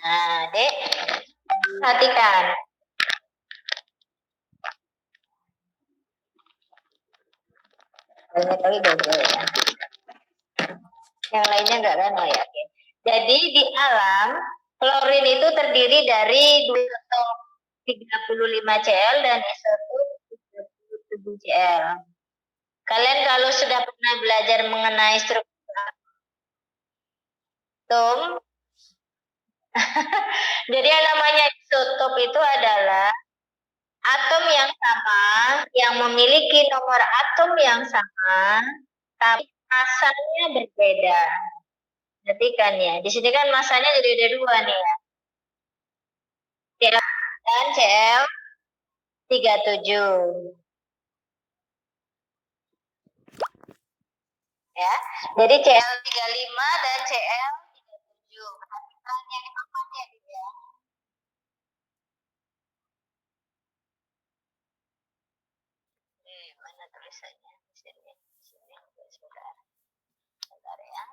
Nah, Dek, perhatikan. Tapi bodoh ya. Yang lainnya enggak kan? Oh ya, oke. Jadi di alam, klorin itu terdiri dari isotop 35 Cl dan isotop 37 Cl. Kalian kalau sudah pernah belajar mengenai struktur atom, jadi yang namanya isotop itu adalah atom yang sama, yang memiliki nomor atom yang sama, tapi masanya berbeda. Perhatikan ya, di sini kan masanya jadi ada dua nih ya. Cl dan Cl37. Ya. Jadi Cl35 dan Cl37. Perhatikan yang di papan ya, dia. Mana tulisannya? Di sini. Sebentar. Sebentar ya.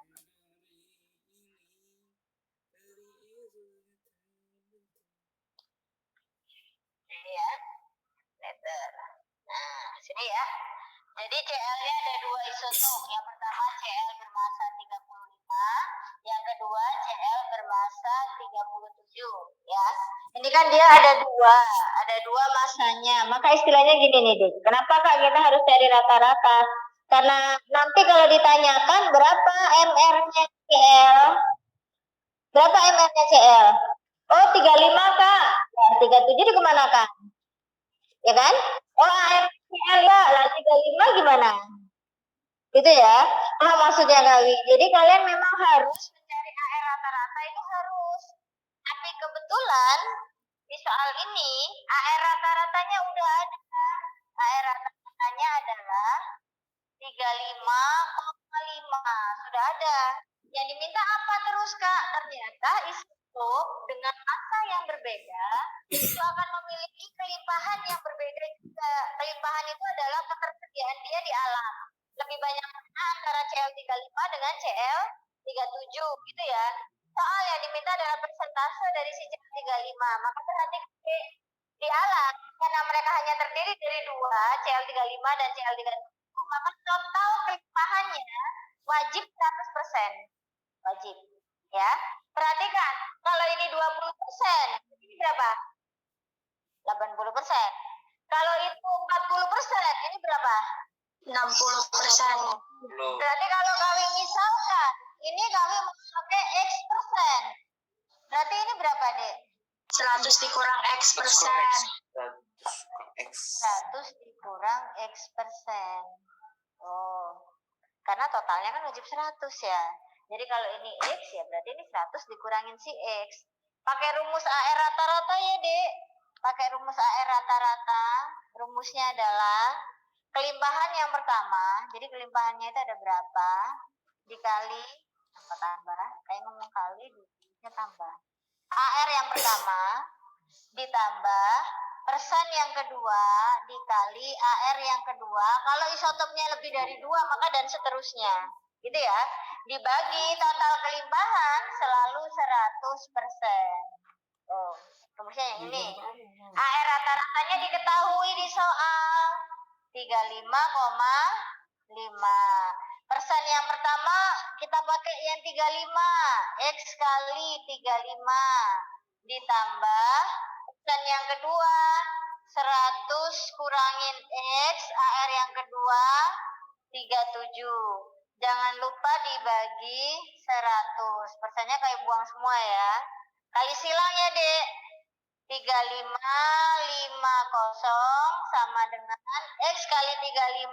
Ini ya. Letter. Nah, sini ya. Jadi Cl-nya ada dua isotop. Yang pertama Cl bermassa 35, yang kedua Cl bermassa 37, ya. Ini kan dia ada dua masanya. Maka istilahnya gini nih, Dik. Kenapa Kak kita harus cari rata-rata? Karena nanti kalau ditanyakan berapa MR-nya Cl? Berapa MR-nya Cl? Oh, 35, Kak. Nah, 37 di kemana, Kak? Ya kan? Oh, AMCL ya, lah 35 gimana? Gitu ya. Nah, maksudnya Kawi. Jadi kalian memang harus mencari AR rata-rata itu harus. Tapi kebetulan di soal ini AR rata-ratanya udah ada. AR rata-ratanya adalah 35,5. Sudah ada. Yang diminta apa terus, Kak? Ternyata isotop dengan massa yang berbeda itu akan memiliki kelimpahan yang berbeda juga. Kelimpahan itu adalah ketersediaan dia di alam. Lebih banyak antara Cl35 dengan Cl37 gitu ya. Soal yang diminta adalah persentase dari si Cl35. Maka perhatikan di alam, karena mereka hanya terdiri dari dua, Cl35 dan Cl37, maka total kelimpahannya wajib 100%. Wajib. Ya. Perhatikan, kalau ini 20%, ini berapa? 80%. Kalau itu 40%, ini berapa? 60%. Berarti kalau kami misalkan, ini kami memakai X%. Berarti ini berapa, Dek? 100 dikurang X%. 100 dikurang X%. Oh. Karena totalnya kan wajib 100 ya. Jadi kalau ini X ya berarti ini 100 dikurangin si X. Pakai rumus AR rata-rata ya, Dek. Pakai rumus AR rata-rata. Rumusnya adalah kelimpahan yang pertama. Jadi kelimpahannya itu ada berapa? Dikali apa tambah? Kayak ngomong kali duitnya tambah. AR yang pertama ditambah persen yang kedua dikali AR yang kedua. Kalau isotopnya lebih dari 2 maka dan seterusnya. Gitu ya. Dibagi total kelimpahan selalu 100%. Oh, rumusnya yang ini. AR rata-ratanya diketahui di soal 35,5. Persen yang pertama kita pakai yang 35. X kali 35 ditambah persen yang kedua 100 kurangin X, AR yang kedua 37. Jangan lupa dibagi 100. Persennya kayak buang semua ya. Kali silang ya, Dek. 3550 sama dengan X kali 35.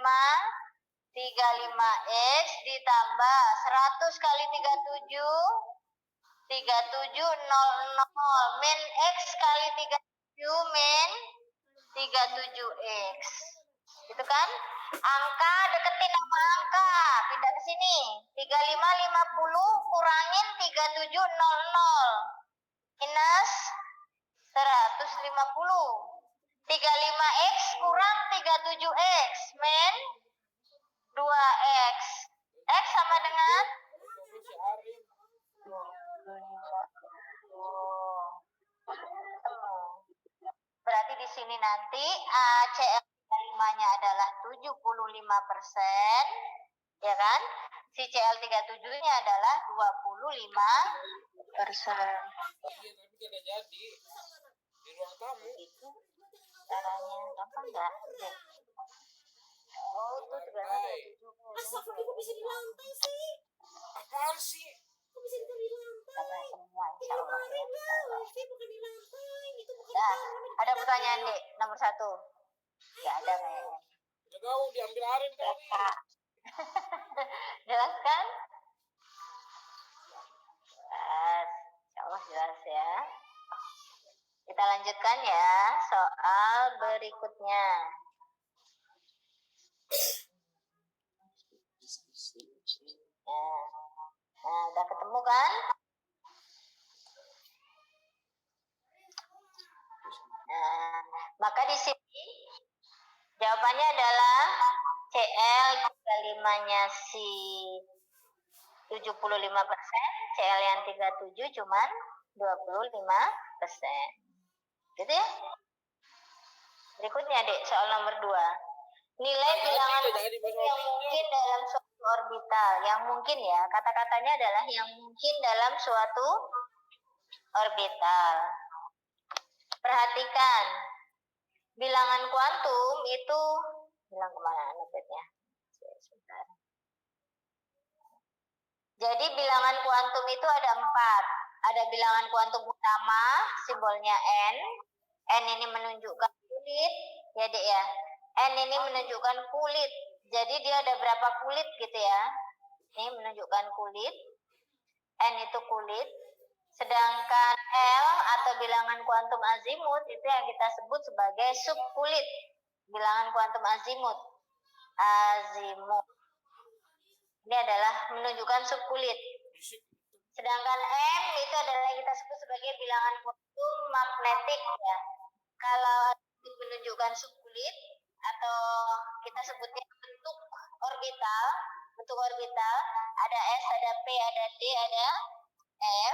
35X ditambah 100 kali 37. 3700 min X kali 37 min 37X. Gitu kan? Angka deketin sama angka. Pindah ke sini. 3550 kurangin 3700. Minus 150. 35X kurang 37X. Min 2X. X sama dengan ini nanti CL35-nya adalah 75%, ya kan? Si CL37-nya adalah 25%. Iya, tapi tidak jadi di ruang tamu. Itu caranya gampang nggak? Oh, itu Lantai. 370. Astagfirullah, kok bisa di lantai sih? Apaan sih? Kok bisa ditaruh di lantai? Karena semua insya Ini Allah ya. kemarin lah, wifi bukan di lantai. Itu bukan Nah, ditaruh. ada pertanyaan dek nomor 1. Nggak ada kayaknya. Udah tahu diambil Arin kali. Kak. Jelaskan? Jelas. Insya Allah jelas ya. Kita lanjutkan ya soal berikutnya. Nah, udah ketemu kan? Nah, maka di sini jawabannya adalah CL35-nya si 75%, CL yang 37 cuman 25%. Gitu ya? Berikutnya Dek, soal nomor 2. Nilai bilangan yang mungkin dalam suatu orbital. Yang mungkin ya, kata-katanya adalah yang mungkin dalam suatu orbital. Perhatikan, bilangan kuantum itu, bilang kemana notepnya? Sebentar. Jadi bilangan kuantum itu ada 4. Ada bilangan kuantum utama, simbolnya N. N ini menunjukkan kulit, ya Dek ya. N ini menunjukkan kulit. Jadi dia ada berapa kulit gitu ya. Ini menunjukkan kulit. N itu kulit. Sedangkan L atau bilangan kuantum azimut itu yang kita sebut sebagai subkulit. Bilangan kuantum azimut. Azimut. Ini adalah menunjukkan subkulit. Sedangkan M itu adalah yang kita sebut sebagai bilangan kuantum magnetik ya. Kalau menunjukkan subkulit atau kita sebutnya bentuk orbital, ada S, ada P, ada D, ada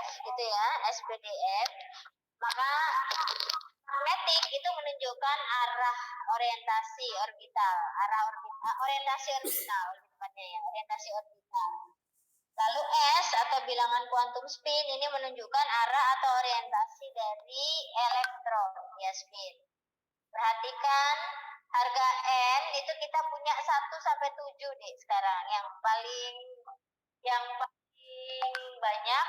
F gitu ya, SPDF. Maka magnetik itu menunjukkan arah orientasi orbital, orientasi orbital lebih tepatnya ya, orientasi orbital. Lalu S atau bilangan kuantum spin ini menunjukkan arah atau orientasi dari elektron ya spin. Perhatikan harga N itu kita punya 1 sampai 7 nih sekarang. Yang paling banyak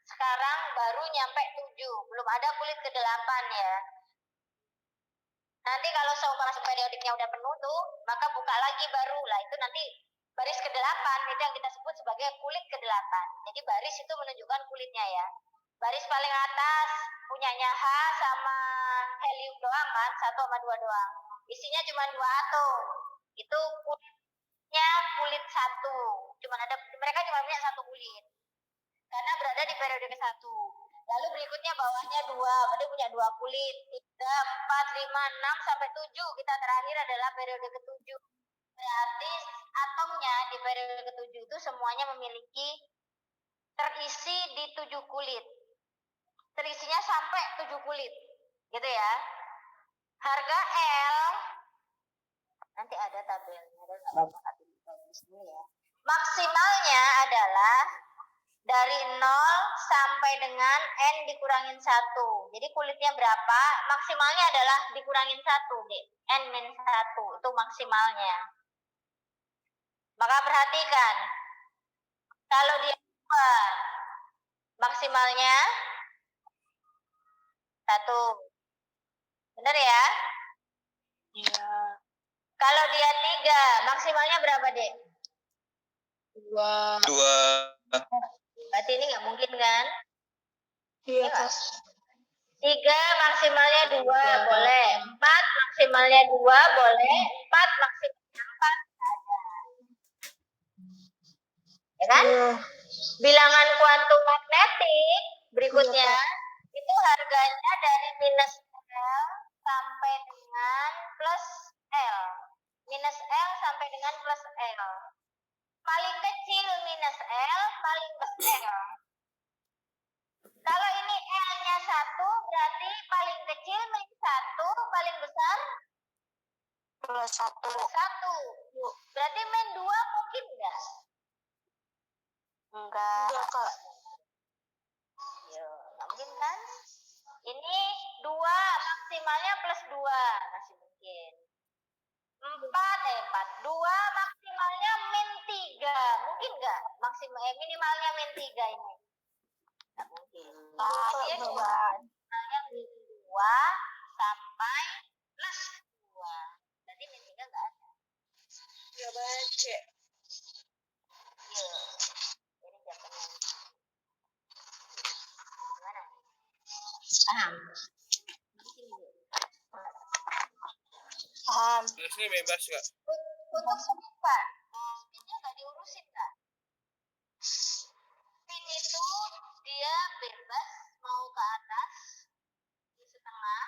sekarang baru nyampe 7. Belum ada kulit ke-8 ya. Nanti kalau seumpama periodiknya udah penuh tuh, maka buka lagi baru lah. Itu nanti baris ke-8 itu yang kita sebut sebagai kulit ke-8. Jadi baris itu menunjukkan kulitnya ya. Baris paling atas punyanya H sama helium doang kan, 1 sama 2 doang. Isinya cuma 2 atom. Itu kulitnya kulit 1. Mereka cuma punya 1 kulit. Karena berada di periode ke-1. Lalu berikutnya bawahnya 2, berarti punya 2 kulit. 3, 4, 5, 6 sampai 7. Kita terakhir adalah periode ke-7. Berarti atomnya di periode ke-7 itu semuanya terisi di 7 kulit. Terisinya sampai 7 kulit. Gitu ya. Harga L nanti ada tabelnya dan ya. Maksimalnya adalah dari 0 sampai dengan N dikurangin 1. Jadi kulitnya berapa? Maksimalnya adalah dikurangin 1, deh. N-1 itu maksimalnya. Maka perhatikan. Kalau dia 2, maksimalnya 1. Benar ya? Iya. Kalau dia 3, maksimalnya berapa, Dek? 2. Berarti ini nggak mungkin kan? Iya, Nggak? Kak. 3 maksimalnya 2 boleh. 4 maksimalnya 2 boleh. 4 maksimalnya 4 ada. Ya kan? Bilangan kuantum magnetik berikutnya itu harganya dari minus L sampai dengan plus L. Minus L sampai dengan plus L. Paling kecil minus L, paling besar L. Kalau ini L-nya 1, berarti paling kecil min 1, paling besar plus 1. Berarti min 2 mungkin enggak? Enggak, Kak. Yo, nggak mungkin kan? Ini 2 maksimalnya plus 2 masih mungkin. 4, 2 maksimalnya min 3 mungkin nggak? Minimalnya min 3 ini nggak mungkin. Dia 2 maksimalnya min 2 sampai plus 2 berarti min 3 nggak ada. Ya baca. Yo, ini jawabannya gimana? Paham? Paham. Tulisnya bebas kak. Untuk speed Pak, speednya nggak diurusin Kak. Speed itu dia bebas mau ke atas di setengah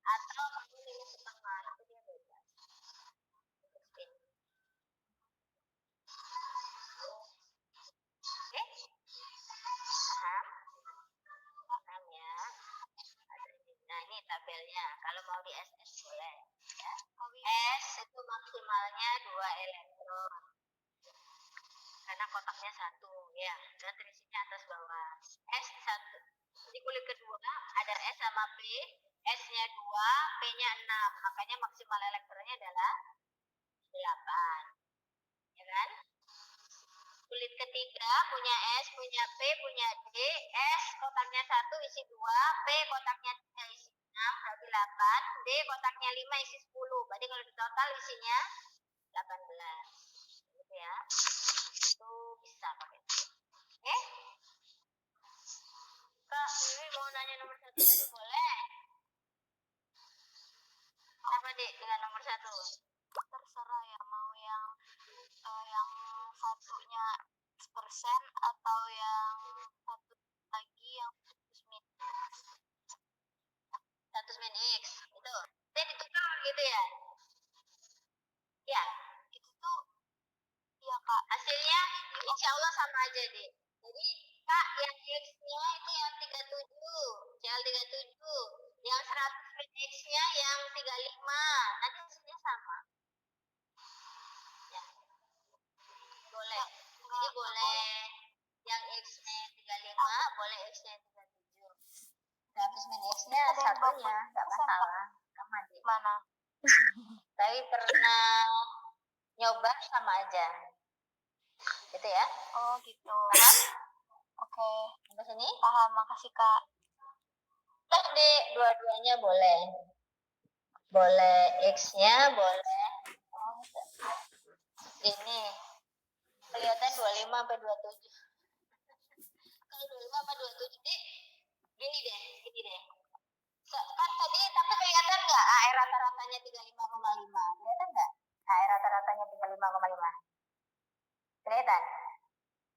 atau mau di setengah itu dia bebas. Untuk speed. Oke? Paham? Paham ya? Nah ini tabelnya. Kalau mau di SS boleh. Ya. S itu maksimalnya 2 elektron. Karena kotaknya 1 ya, dan terisinya atas bawah. S1 di kulit kedua ada S sama P, S-nya 2, P-nya 6, makanya maksimal elektronnya adalah 8 ya kan? Kulit ketiga punya S, punya P, punya D. S kotaknya 1 isi 2, P kotaknya 3 isi 6 berarti 8, D kotaknya 5 isi 10, berarti kalau di total isinya 18 gitu ya. Itu bisa pakai. Oke? Kak, Wiwi mau nanya nomor 1 tadi boleh? Apa Dek dengan nomor 1? Terserah ya, mau yang satunya persen atau yang satu lagi yang 100 min X itu. Dia ditukar gitu ya? Ya, itu tuh iya Kak. Hasilnya insya Allah sama aja deh. Jadi Kak yang X-nya itu yang 37, CL 37. Yang 100 min X-nya yang 35. Nanti hasilnya sama. Ya. Boleh. Jadi boleh yang X-nya 35, boleh X-nya 37. 100 min X-nya satunya, nggak masalah. Sama deh. Mana? Tapi pernah nyoba sama aja. Gitu ya? Oh gitu. Paham? Oke. Sampai sini? Paham, makasih Kak. Tadi dua-duanya boleh. Boleh X-nya, boleh. Ini kelihatan 25 sampai 27. Kalau 25 sama 27 deh, gini deh. Kan tadi tapi kelihatan nggak AR rata-ratanya 35,5? Kelihatan nggak? AR rata-ratanya 35,5. Kelihatan?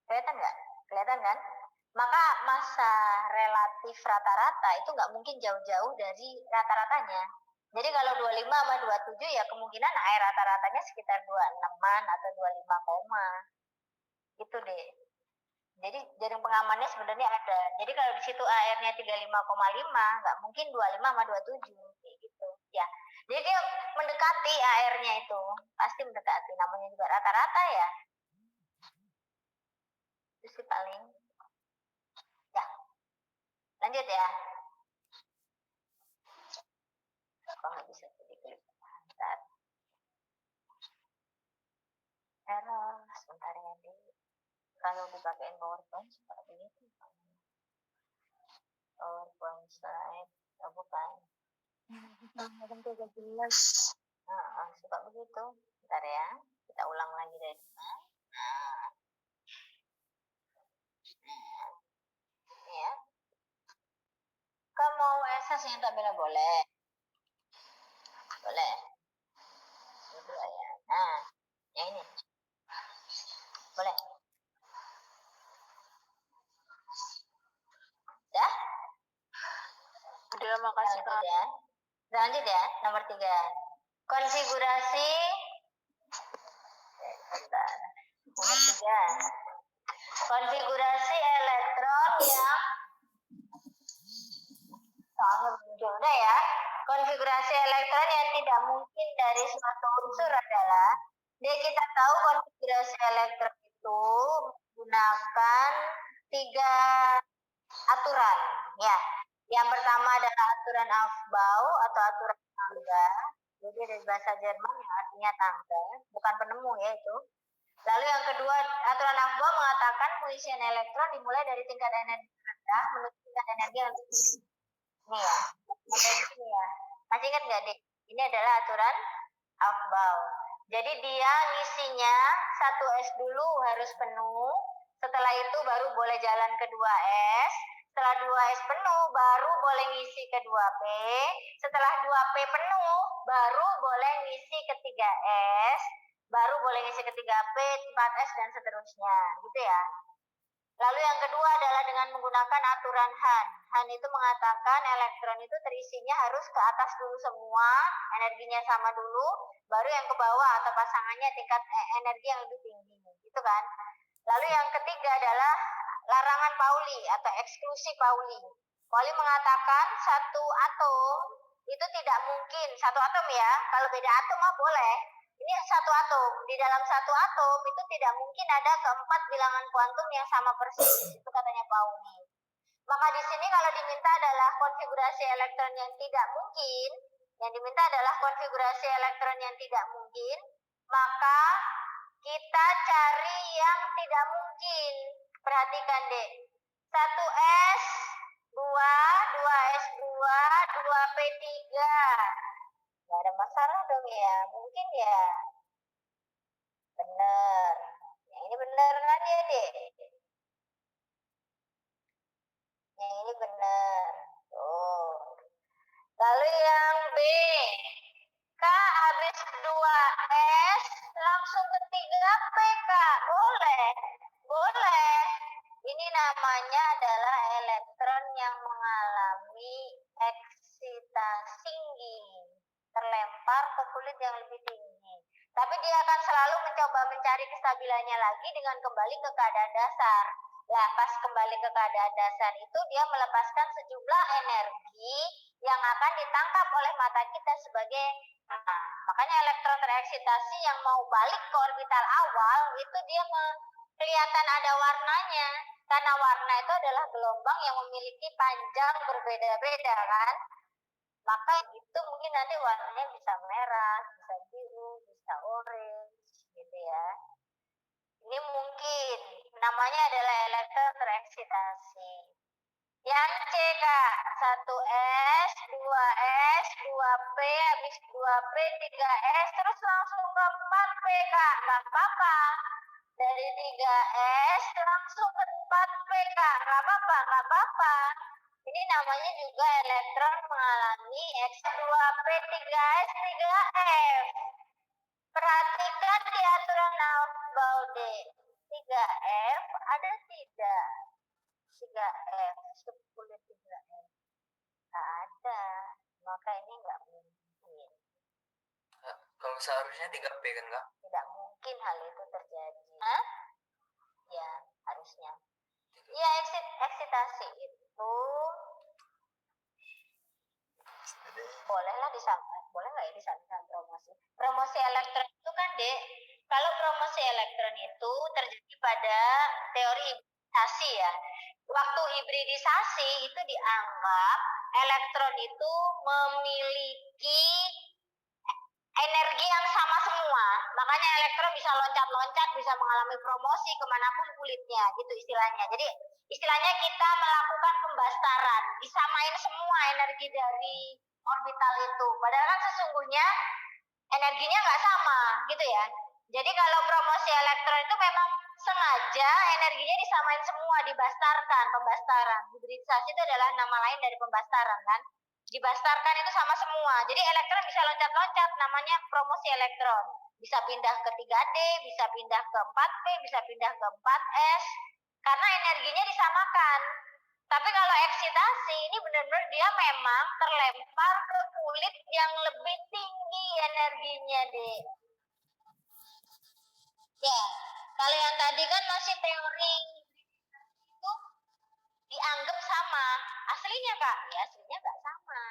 Kelihatan nggak? Kelihatan kan? Maka masa relatif rata-rata itu nggak mungkin jauh-jauh dari rata-ratanya. Jadi kalau 25 sama 27 ya kemungkinan AR rata-ratanya sekitar 26-an atau 25, gitu deh. Jadi jaring pengamannya sebenarnya ada. Jadi kalau di situ AR-nya 35,5, nggak mungkin 25 sama 27 kayak gitu. Ya. Jadi dia mendekati AR-nya itu, pasti mendekati. Namanya juga rata-rata ya. Itu sih paling. Ya. Lanjut ya. Kok nggak bisa klik-klik? Bentar. Error. Sebentar ya, Di. Kalau dipakein PowerPoint seperti itu. PowerPoint slide. Oh, bukan. Gak jelas. Suka begitu. Bentar ya. Kita ulang lagi dari depan. Ya. Kamu mau SS yang tabelnya boleh. Boleh. Berdua ya. Nah, yang ini. Boleh. Dah? Udah, makasih Kak. Ya. Lanjut ya, nomor 3. Konfigurasi. Bentar. Nomor 3. Konfigurasi elektron yang soalnya udah ya. konfigurasi elektron yang tidak mungkin dari suatu unsur adalah, kita tahu konfigurasi elektron itu menggunakan 3 aturan. Ya, yang pertama adalah aturan Aufbau atau aturan tangga. Jadi dari bahasa Jerman yang artinya tangga, bukan penemu ya itu. Lalu yang kedua, aturan Aufbau mengatakan pengisian elektron dimulai dari tingkat energi rendah menuju tingkat energi yang tinggi. Ini ya, ada di sini ya. Masih ingat nggak, Dik? Ini adalah aturan Aufbau. Jadi dia ngisinya 1S dulu harus penuh, setelah itu baru boleh jalan ke 2S, setelah 2S penuh baru boleh ngisi ke 2P, setelah 2P penuh baru boleh ngisi ke 3S, baru boleh ngisi ke 3P, 4S, dan seterusnya, gitu ya. Lalu yang kedua adalah dengan menggunakan aturan Han. Han itu mengatakan elektron itu terisinya harus ke atas dulu semua, energinya sama dulu, baru yang ke bawah atau pasangannya tingkat energi yang lebih tinggi, gitu kan. Lalu yang ketiga adalah larangan Pauli atau eksklusi Pauli. Pauli mengatakan satu atom itu tidak mungkin, satu atom ya, kalau beda atom mah boleh. Ini satu atom, di dalam satu atom itu tidak mungkin ada keempat bilangan kuantum yang sama persis, itu katanya Pauli. Maka di sini kalau diminta adalah konfigurasi elektron yang tidak mungkin, yang diminta adalah konfigurasi elektron yang tidak mungkin, maka kita cari yang tidak mungkin. Perhatikan deh, 1S, 2S2, 2P3. Nggak ada masalah dong ya, mungkin ya. Bener. Yang ini bener kan ya, Dek? Yang ini bener. Tuh. Lalu yang B. Kak, habis 2S langsung ke 3P, Kak. Boleh. Boleh. Ini namanya adalah elektron yang mengalami eksitasi tinggi, terlempar ke kulit yang lebih tinggi. Tapi dia akan selalu mencoba mencari kestabilannya lagi dengan kembali ke keadaan dasar. Nah, pas kembali ke keadaan dasar itu dia melepaskan sejumlah energi yang akan ditangkap oleh mata kita sebagai makanya elektron tereksitasi yang mau balik ke orbital awal itu dia kelihatan ada warnanya, karena warna itu adalah gelombang yang memiliki panjang berbeda-beda kan. Maka itu mungkin nanti warnanya bisa merah, bisa biru, bisa orange gitu ya. Ini mungkin namanya adalah elektron tereksitasi. Yang C, Kak, 1S, 2S, 2P, habis 2P, 3S, terus langsung ke 4P, Kak. Nggak apa-apa. Dari 3S langsung ke 4P, Kak. Nggak apa-apa, nggak apa-apa. Ini namanya juga elektron mengalami X2P, 3S, 3F. Perhatikan di aturan Aufbau D. 3F ada tidak? 3F, subkulit 3F. Nggak ada, maka ini nggak mungkin. Kalau seharusnya 3P kan, Kak? Tidak mungkin hal itu terjadi. Hah? Ya, harusnya. Ya, eksitasi itu bolehlah disamakan. Boleh nggak ya disamakan promosi? Promosi elektron itu kan, Dek, kalau promosi elektron itu terjadi pada teori hibridisasi ya. Waktu hibridisasi itu dianggap elektron itu memiliki energi yang sama semua. Makanya elektron bisa loncat-loncat, bisa mengalami promosi kemanapun kulitnya, gitu istilahnya. Jadi istilahnya kita melakukan pembastaran, disamain semua energi dari orbital itu. Padahal kan sesungguhnya energinya nggak sama, gitu ya. Jadi kalau promosi elektron itu memang sengaja energinya disamain semua, dibastarkan, pembastaran. Hibridisasi itu adalah nama lain dari pembastaran kan. Dibastarkan itu sama semua. Jadi elektron bisa loncat-loncat, namanya promosi elektron. Bisa pindah ke 3D, bisa pindah ke 4P, bisa pindah ke 4S. Karena energinya disamakan. Tapi kalau eksitasi ini benar-benar dia memang terlempar ke kulit yang lebih tinggi energinya, Dek. Ya, kalau yang tadi kan masih teori itu dianggap sama. Aslinya, Kak, ya aslinya nggak sama.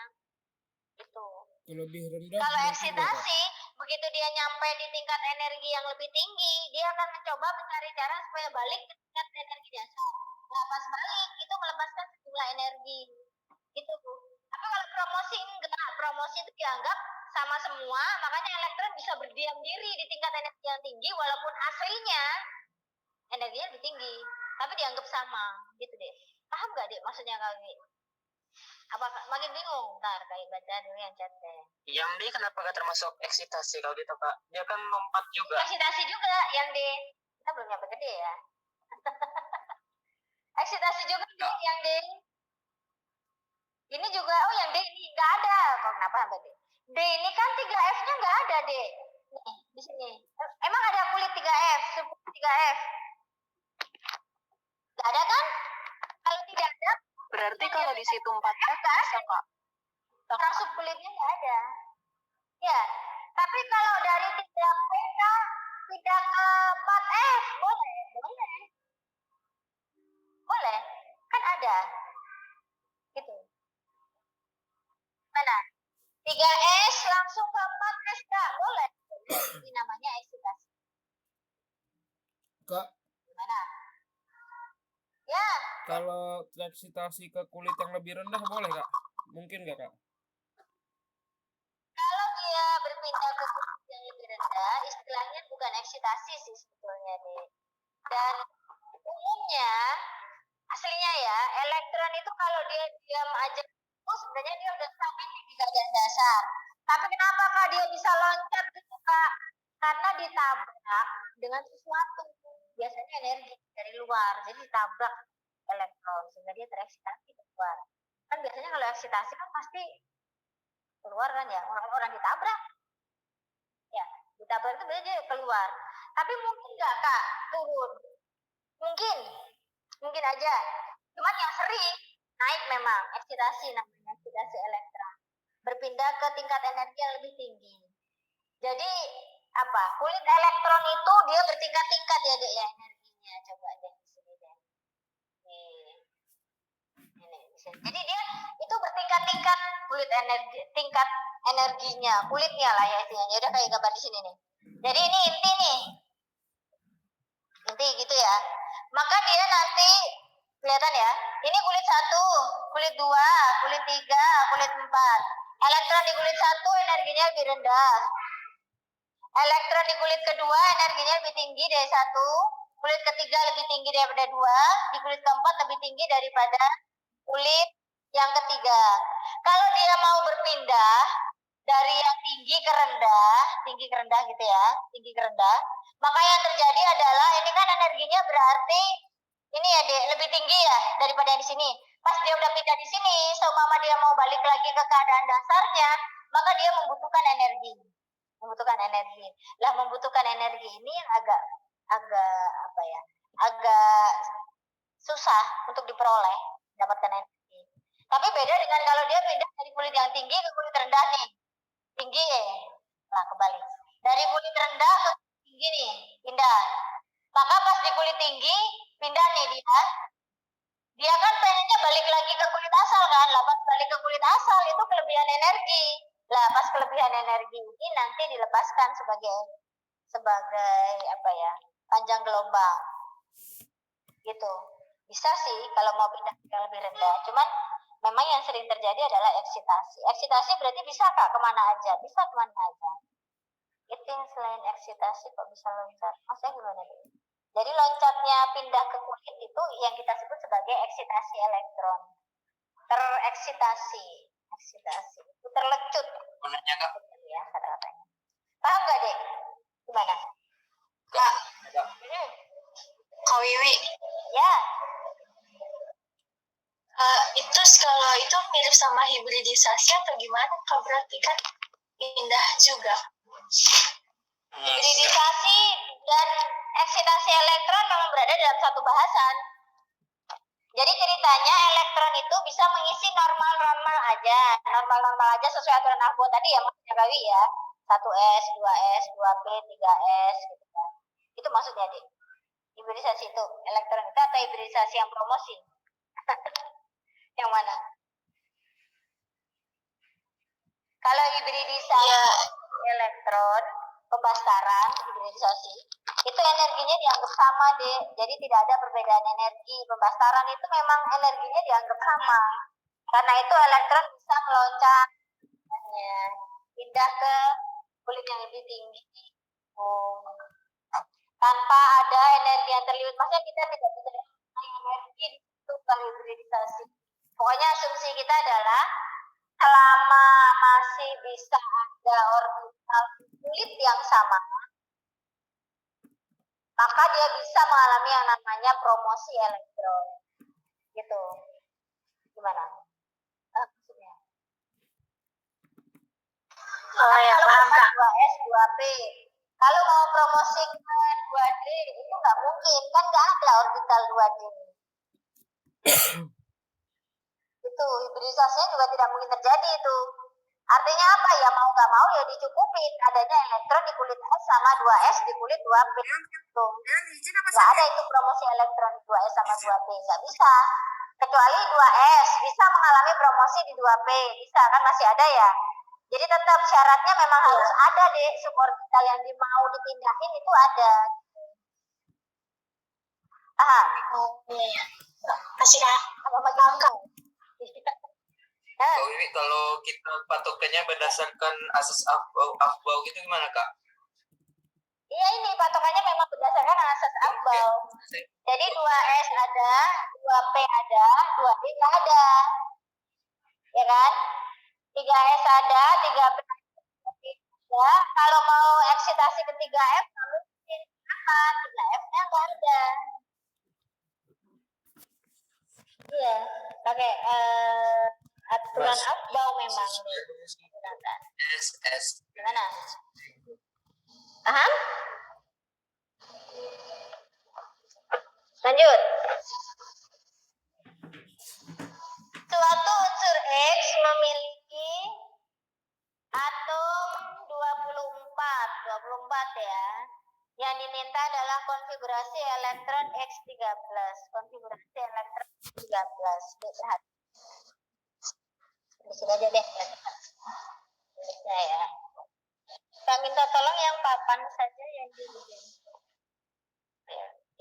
Itu. lebih rendah Kalau berarti enggak, Kak? eksitasi, begitu dia nyampe di tingkat energi yang lebih tinggi, dia akan mencoba mencari cara supaya balik ke tingkat energi dasar. Nah, pas balik itu melepaskan sejumlah energi. Itu tuh. Tapi kalau promosi enggak, promosi itu dianggap sama semua, makanya elektron bisa berdiam diri di tingkat energi yang tinggi walaupun aslinya energinya lebih tinggi, tapi dianggap sama, gitu deh. Paham gak deh maksudnya kali? Apa makin bingung? Ntar kayak baca dulu yang chat deh. Yang D kenapa gak termasuk eksitasi kalau gitu, Kak? Dia kan lompat juga. Eksitasi juga yang D. Kita belum nyampe gede ya. Eksitasi juga yang D. Ini juga, oh yang D ini nggak ada. Kok kenapa sampai D? D ini kan 3F-nya nggak ada, D. Nih, di sini. Emang ada kulit 3F, 3F? Nggak ada kan? Kalau tidak ada, Berarti kalau di situ 4F bisa, Kak. orang subkulitnya nggak ada. Ya, tapi kalau dari 3PK tidak ke 4F, boleh, boleh. Boleh, kan ada. Gitu. Mana? 3S langsung ke 4S nggak? Boleh. Ini namanya eksitasi. Kak, Gimana? Ya, kalau eksitasi ke kulit yang lebih rendah boleh, Kak? Mungkin nggak, Kak? kalau dia berpindah ke kulit yang lebih rendah, istilahnya bukan eksitasi sih sebetulnya deh. Dan umumnya, aslinya ya, elektron itu kalau dia diam aja, itu sebenarnya dia udah stabil di keadaan dasar. Tapi kenapa Kak dia bisa loncat gitu Kak? Karena ditabrak dengan sesuatu. Biasanya energi dari luar, jadi ditabrak elektron sehingga dia tereksitasi keluar. Kan biasanya kalau eksitasi kan pasti keluar kan ya, orang ditabrak. Ya, ditabrak itu biasanya dia keluar. Tapi mungkin nggak Kak turun? Mungkin aja. Cuman yang sering naik memang eksitasi, namanya eksitasi elektron. Berpindah ke tingkat energi yang lebih tinggi. Jadi apa? Kulit elektron itu dia bertingkat-tingkat ya dek ya energinya. Coba deh di sini deh. Ini di sini. Jadi dia itu bertingkat-tingkat kulit energi, tingkat energinya, kulitnya lah ya istilahnya. Udah kayak gambar di sini nih. Jadi ini inti nih. Inti gitu ya. Maka dia nanti kelihatan ya. Ini kulit 1, kulit 2, kulit 3, kulit 4. Elektron di kulit 1 energinya lebih rendah. Elektron di kulit kedua energinya lebih tinggi dari 1. Kulit ketiga lebih tinggi daripada 2. Di kulit keempat lebih tinggi daripada kulit yang ketiga. Kalau dia mau berpindah dari yang tinggi ke rendah gitu ya, tinggi ke rendah, maka yang terjadi adalah ini kan energinya berarti ini ya dek, lebih tinggi ya daripada yang di sini. Pas dia udah pindah di sini, seumpama dia mau balik lagi ke keadaan dasarnya, maka dia membutuhkan energi. Lah membutuhkan energi ini yang agak apa ya? Agak susah untuk diperoleh, dapatkan energi. Tapi beda dengan kalau dia pindah dari kulit yang tinggi ke kulit rendah nih. Tinggi nah kebalik. Dari kulit rendah ke kulit tinggi nih, pindah. Maka pas di kulit tinggi, pindah nih dia. Dia kan pengennya balik lagi ke kulit asal kan. Lah pas balik ke kulit asal itu kelebihan energi. Lah pas kelebihan energi ini nanti dilepaskan sebagai apa ya? Panjang gelombang. Gitu. Bisa sih kalau mau pindah yang lebih rendah. Cuman memang yang sering terjadi adalah eksitasi. Eksitasi berarti bisa Kak kemana aja? Bisa kemana aja. Itu yang selain eksitasi kok bisa loncat. Maksudnya gimana nih? Jadi loncatnya pindah ke kulit itu yang kita sebut sebagai eksitasi elektron. Tereksitasi. Itu terlecut. Menurutnya, Kak? Ya kata-katanya. Paham gak dek? Gimana? Kak. Kak Wiwi. Ya. Itu kalau itu mirip sama hibridisasi atau gimana Kak? Berarti kan pindah juga. Hibridisasi dan eksitasi elektron memang berada dalam satu bahasan. Jadi ceritanya elektron itu bisa mengisi normal-normal aja sesuai aturan Ahbo tadi ya maksudnya Kawi ya. 1S, 2S, 2P, 3S gitu kan. Itu maksudnya Dik. Hibridisasi itu elektron itu atau hibridisasi yang promosi? Yang mana? Kalau hibridisasi Iya. elektron, pembastaran, hibridisasi, itu energinya dianggap sama, Dek. Jadi tidak ada perbedaan energi. Pembastaran itu memang energinya dianggap sama. Karena itu elektron bisa meloncat, pindah ke kulit yang lebih tinggi. Tanpa ada energi yang terlibat. Maksudnya kita tidak bisa energi itu kalau hibridisasi. Pokoknya asumsi kita adalah selama masih bisa ada orbital kulit yang sama, maka dia bisa mengalami yang namanya promosi elektron. Gitu. Gimana? Maksudnya? Oh ya, paham Kak. 2S, 2P. Kalau mau promosi ke 2D, itu nggak mungkin. Kan nggak ada orbital 2D. Itu hibridisasinya juga tidak mungkin terjadi itu. Artinya apa ya, mau nggak mau ya dicukupin adanya elektron di kulit S sama 2S di kulit 2P gitu. Nggak ada itu promosi elektron di 2S sama 2P, nggak bisa. Kecuali 2S bisa mengalami promosi di 2P, bisa kan, masih ada ya. Jadi tetap syaratnya memang harus ada deh suborbital yang mau dipindahin itu ada. Oh iya. Masih Kak. Apa bagaimana? Kak Wiwi, kalau kita patokannya berdasarkan asas Aufbau gitu gimana Kak? Iya, ini patokannya memang berdasarkan asas Aufbau. Jadi 2S ada, 2P ada, 2D nggak ada. Ya kan? 3S ada, 3P ada. Kalau mau eksitasi ke 3F, mungkin apa? 3F-nya nggak ada. Iya, pakai aturan Aufbau memang. SS. Gimana? Paham? Lanjut. Suatu unsur X memiliki atom 24 ya. Yang diminta adalah konfigurasi elektron X13. Konfigurasi elektron X13. Lihat. Di sini aja deh. Bisa ya. Kita minta tolong yang papan saja yang di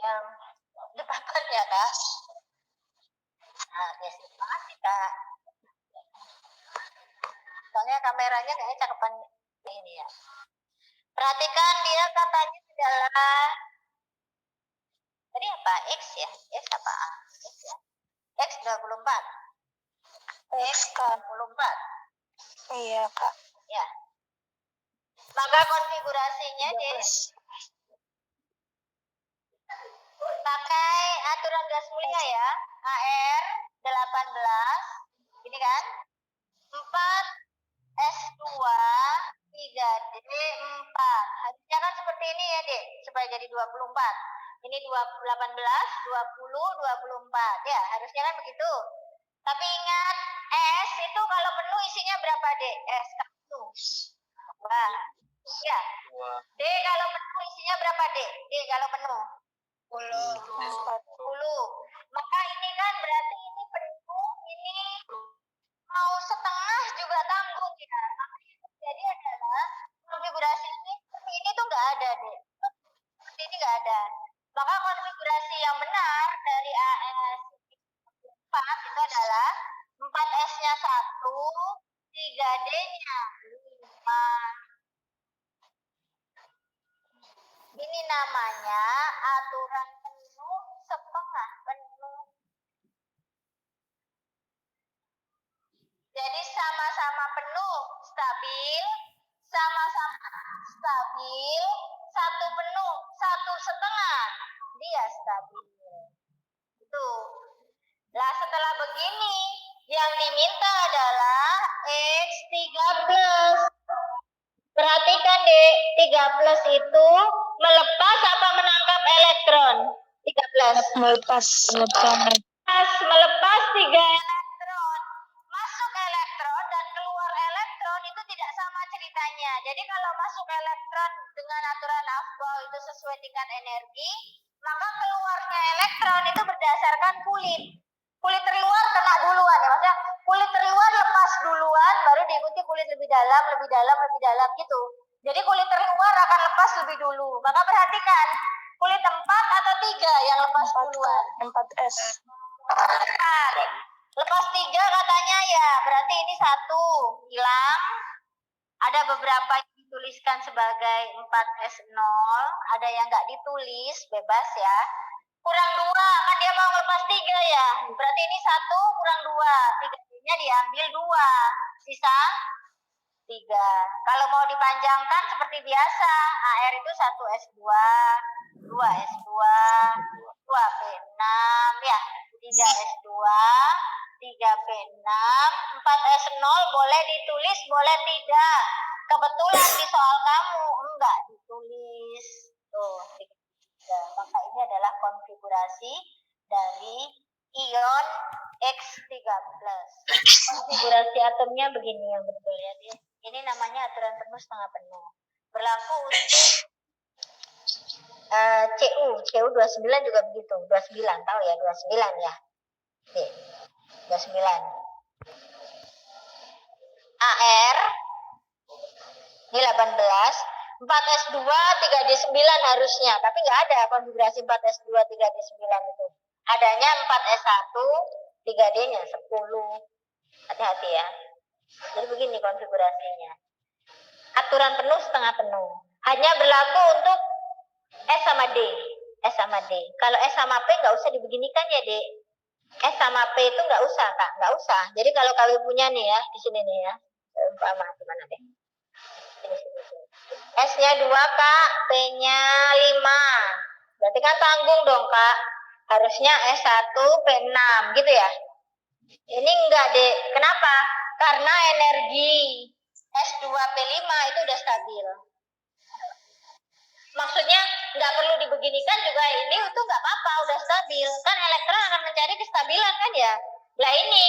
yang di papan ya Kak. Nah, biasa banget sih Kak. Soalnya kameranya kayaknya cakepan ini ya. Perhatikan dia katanya adalah tadi apa? X ya? X apa? X ya? X 24. X 24. Iya Kak. Ya. Maka konfigurasinya deh pakai aturan gas mulia ya. AR 18. Ini kan? 4S2 3D 4. Harusnya kan seperti ini ya, Dek, supaya jadi 24. Ini 18, 20, 24. Ya, harusnya kan begitu. Tapi ingat, S itu kalau penuh isinya berapa, Dek? S penuh. Wah. Ya. D kalau penuh isinya berapa, Dek? D kalau penuh. 10. Maka ini kan berarti ini penuh, ini mau setengah juga tanggung ya. Makanya yang terjadi adalah konfigurasi ini tuh nggak ada deh. Seperti ini nggak ada. Maka konfigurasi yang benar dari AS 4 itu adalah 4S-nya 1, 3D-nya 5. Ini namanya aturan penuh setengah penuh. Jadi sama-sama penuh, stabil, sama-sama stabil, satu penuh, satu setengah, dia stabil. Itu. Lah setelah begini, yang diminta adalah X3+. Perhatikan deh, 3+ itu melepas apa menangkap elektron? 3+. Melepas. Melepas 3 elektron. Masuk elektron dan keluar elektron itu tidak sama ceritanya. Jadi kalau masuk elektron dengan aturan Aufbau itu sesuai tingkat energi, maka keluarnya elektron itu berdasarkan kulit. Kulit terluar kena duluan ya, maksudnya kulit terluar lepas duluan baru diikuti kulit lebih dalam. dalam gitu. Jadi kulit terluar akan lepas lebih dulu. Maka perhatikan, kulit 4 atau 3 yang lepas duluan? 4S. 4. Lepas 3 katanya ya, berarti ini 1 hilang. Ada beberapa yang dituliskan sebagai 4S0, ada yang nggak ditulis, bebas ya. Kurang 2, kan dia mau lepas 3 ya. Berarti ini 1 kurang 2, 3-nya diambil 2, sisa 3. Kalau mau dipanjangkan seperti biasa, AR itu 1S2, 2S2, 2P6 ya, 3S2, 3P6, 4S0 boleh ditulis, boleh tidak. Kebetulan di soal kamu enggak ditulis. Tuh, 3. Maka ini adalah konfigurasi dari ion X3+. Konfigurasi atomnya begini yang betul ya, dia. Ini namanya aturan penuh setengah penuh. Berlaku untuk CU 29 juga begitu. 29 tahu ya, 29 ya. Nih, 29. AR ini 18, 4S2 3D9 harusnya, tapi nggak ada konfigurasi 4S2 3D9 itu. Adanya 4S1 3D-nya 10. Hati-hati ya. Jadi begini konfigurasinya. Aturan penuh setengah penuh. Hanya berlaku untuk S sama D. S sama D. Kalau S sama P nggak usah dibeginikan ya, Dek. S sama P itu nggak usah, Kak. Nggak usah. Jadi kalau kalian punya nih ya, di sini nih ya. Umpama gimana deh. Sini. S-nya 2, Kak. P-nya 5. Berarti kan tanggung dong, Kak. Harusnya S1, P6 gitu ya. Ini enggak, Dek. Kenapa? Karena energi S2P5 itu udah stabil. Maksudnya nggak perlu dibeginikan juga, ini itu nggak apa-apa, udah stabil. Kan elektron akan mencari kestabilan kan ya. Lah ini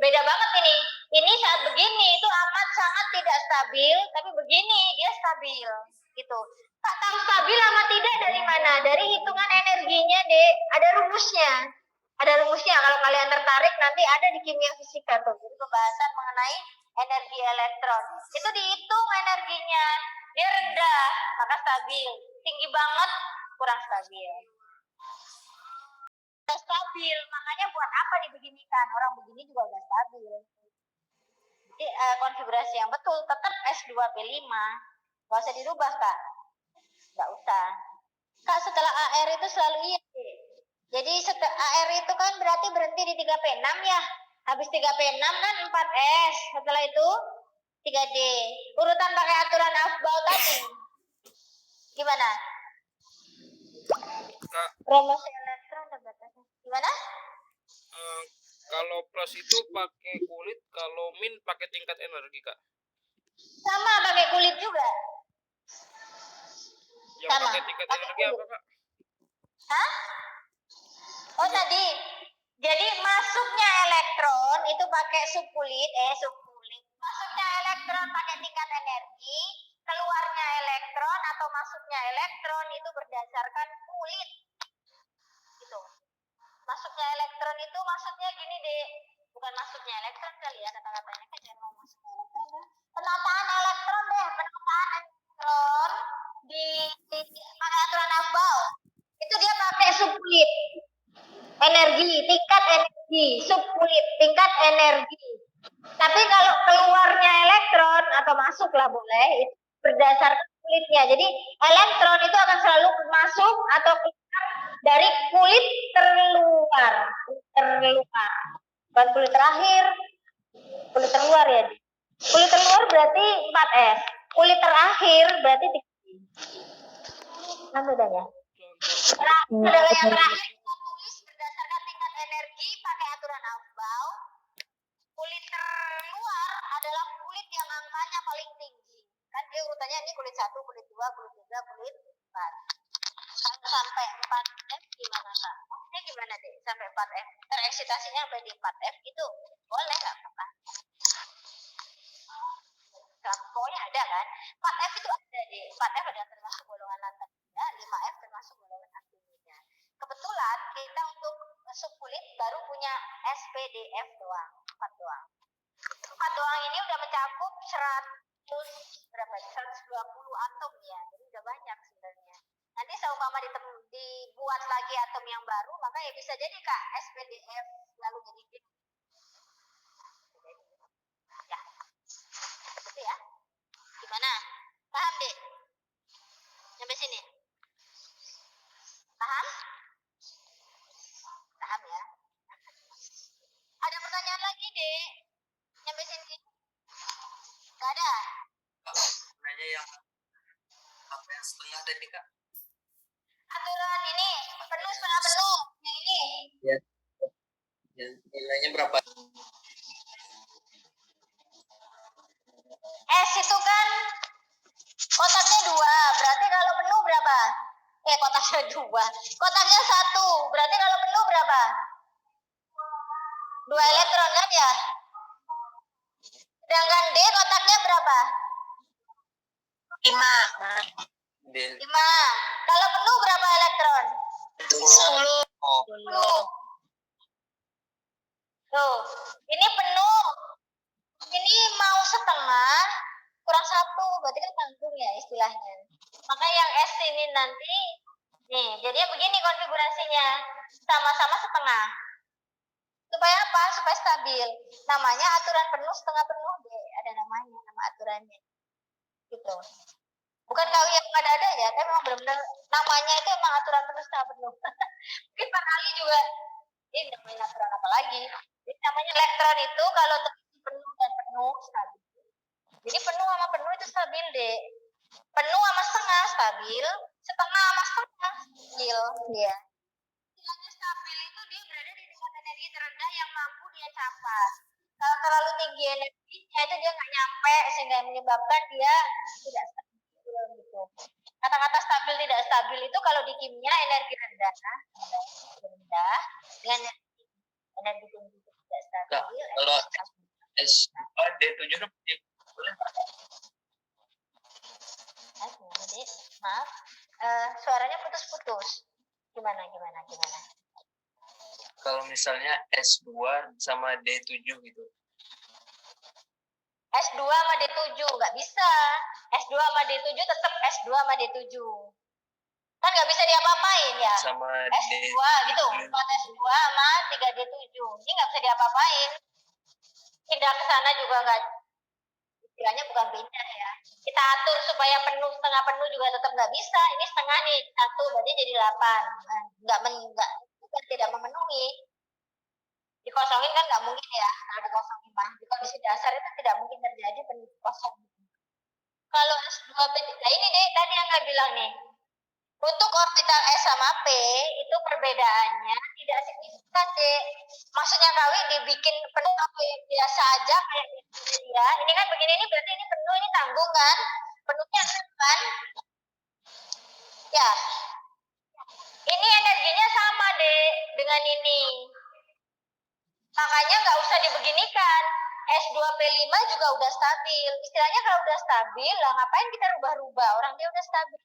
beda banget ini. Ini saat begini itu amat sangat tidak stabil, tapi begini dia stabil gitu. Kak, tahu stabil amat tidak dari mana? Dari hitungan energinya, Dek. Ada rumusnya. Ada rumusnya, kalau kalian tertarik nanti ada di kimia fisika tuh. Jadi pembahasan mengenai energi elektron. Itu dihitung energinya. Dia rendah, maka stabil. Tinggi banget, kurang stabil. Udah stabil, makanya buat apa dibeginikan? Orang begini juga udah stabil. Jadi konfigurasi yang betul tetap S2P5. Gak usah dirubah, Kak. Gak usah. Kak, setelah AR itu selalu iya. Jadi AR itu kan berarti berhenti di 3P6 ya. Habis 3P6 kan 4S. Setelah itu 3D. Urutan pakai aturan Aufbau tadi. Gimana? Kak, Promosi elektron dan batasnya. Gimana? kalau plus itu pakai kulit, kalau min pakai tingkat energi, Kak. Sama pakai kulit juga. Yang Sama. pakai tingkat Pakai energi kulit. apa, Kak? Hah? Oh tadi. Jadi masuknya elektron itu pakai subkulit. Masuknya elektron pakai tingkat energi, keluarnya elektron atau masuknya elektron itu berdasarkan kulit. Gitu. Masuknya elektron itu maksudnya gini, Dek. Bukan masuknya elektron kali ya kata-katanya, kan jangan ngomong masuknya elektron ya. Penataan elektron deh, penataan elektron di pakai aturan Aufbau. Itu dia pakai subkulit. Energi, tingkat energi, subkulit, tingkat energi. Tapi kalau keluarnya elektron atau masuk lah boleh, itu berdasarkan kulitnya. Jadi elektron itu akan selalu masuk atau keluar dari kulit terluar. Bukan kulit terakhir, kulit terluar ya. Kulit terluar berarti 4S. Kulit terakhir berarti 3D. Kan bedanya? Adalah yang terakhir kita tulis berdasarkan tingkat energi pakai aturan Aufbau. Kulit terluar adalah kulit yang angkanya paling tinggi. Kan dia urutannya ini kulit 1, kulit 2, kulit 3, kulit 4. Kalau sampai 4F gimana, Kak? Maksudnya gimana, Dek? Sampai 4F. Tereksitasinya sampai di 4F gitu. Boleh nggak apa-apa. Pokoknya ada kan? 4F itu ada, Dek. 4F ada termasuk golongan lantai 5F termasuk golongan aktinida. Kebetulan kita untuk subkulit baru punya SPDF doang, 4 doang. 4 doang ini udah mencakup serat terus berapa? 120 atom ya. Jadi udah banyak sebenarnya. Nanti seumpama dibuat lagi atom yang baru, maka ya bisa jadi Kak SPDF lalu jadi D. Ya. Betul ya? Gimana? Paham, Dek? Sampai sini? Paham? Paham ya? Ada pertanyaan lagi, Dek? Sampai sini? Gak ada? Nanya yang apa yang setengah tadi kak? Aturan ini penuh setengah penuh. Yang ini. Ya. Nilainya berapa? S itu kan kotaknya 2, berarti kalau penuh berapa? Kotaknya 2. Kotaknya 1, berarti kalau penuh berapa? 2 elektron kan ya? Sedangkan D kotaknya berapa? 5. 5. Kalau penuh berapa elektron? 10. 10. Tuh, ini penuh. Ini mau setengah kurang 1, berarti kan tanggung ya istilahnya. Maka yang S ini nanti, nih, jadinya begini konfigurasinya. Sama-sama setengah. Supaya apa? Supaya stabil. Namanya aturan penuh setengah penuh deh. Ada namanya, nama aturannya. Gitu. Bukan kau yang ada ya, tapi memang benar-benar namanya itu emang aturan penuh setengah penuh. Mungkin Pak Ali juga, ini namanya aturan apa lagi? Jadi namanya elektron itu kalau terisi penuh dan penuh stabil. Jadi penuh sama penuh itu stabil deh. Penuh sama setengah stabil, setengah sama setengah stabil dia. Istilahnya stabil itu dia berada di tingkat energi terendah yang mampu dia capai. Kalau terlalu tinggi energinya itu dia nggak nyampe sehingga menyebabkan dia tidak stabil gitu. Kata-kata stabil tidak stabil itu kalau di kimia energi rendah dengan energi tinggi itu tidak stabil. Kalau S D7 boleh nggak? Maaf, suaranya putus-putus. Gimana? Kalau misalnya S2 sama D7 gitu. S2 sama D7 nggak bisa. S2 sama D7 tetap S2 sama D7. Kan nggak bisa diapa-apain ya. Sama S2 gitu, 4 S2 sama 3 D7. Ini nggak bisa diapa-apain. Pindah ke sana juga nggak, istilahnya bukan pindah ya. Kita atur supaya penuh setengah penuh juga tetap nggak bisa. Ini setengah nih, 1 berarti jadi 8. Nah, bukan tidak memenuhi. Dikosongin kan nggak mungkin ya. Kalau dikosongin mah di kondisi dasar itu tidak mungkin terjadi penuh kosong. Kalau S2P, nah ini deh tadi yang nggak bilang nih. Untuk orbital S sama P itu perbedaannya tidak signifikan deh. Maksudnya kali dibikin penuh apa yang biasa aja kayak dia. Ini kan begini, ini berarti ini penuh, ini tanggung kan? Penuhnya kan? Ya. Ini energinya sama deh dengan ini. Makanya nggak usah dibeginikan. S2P5 juga udah stabil. Istilahnya kalau udah stabil, lah ngapain kita rubah-rubah? Orang dia udah stabil.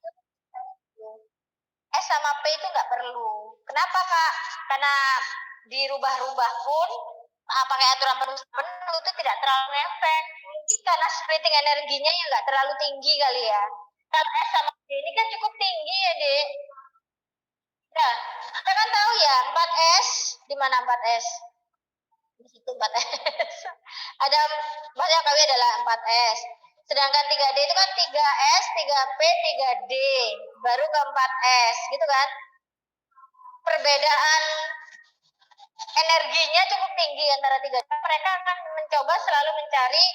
S sama P itu nggak perlu. Kenapa Kak? Karena dirubah-rubah pun pakai aturan penuh itu tidak terlalu efek. Karena splitting energinya yang nggak terlalu tinggi kali ya. Kalau S sama P ini kan cukup tinggi ya dek. Nah, kita kan tahu ya 4S. Di mana 4S? Di situ 4S. Ada banyak kali adalah 4S. Sedangkan 3D itu kan 3S, 3P, 3D. Baru ke 4S, gitu kan? Perbedaan energinya cukup tinggi antara 3D. Mereka akan mencoba selalu mencari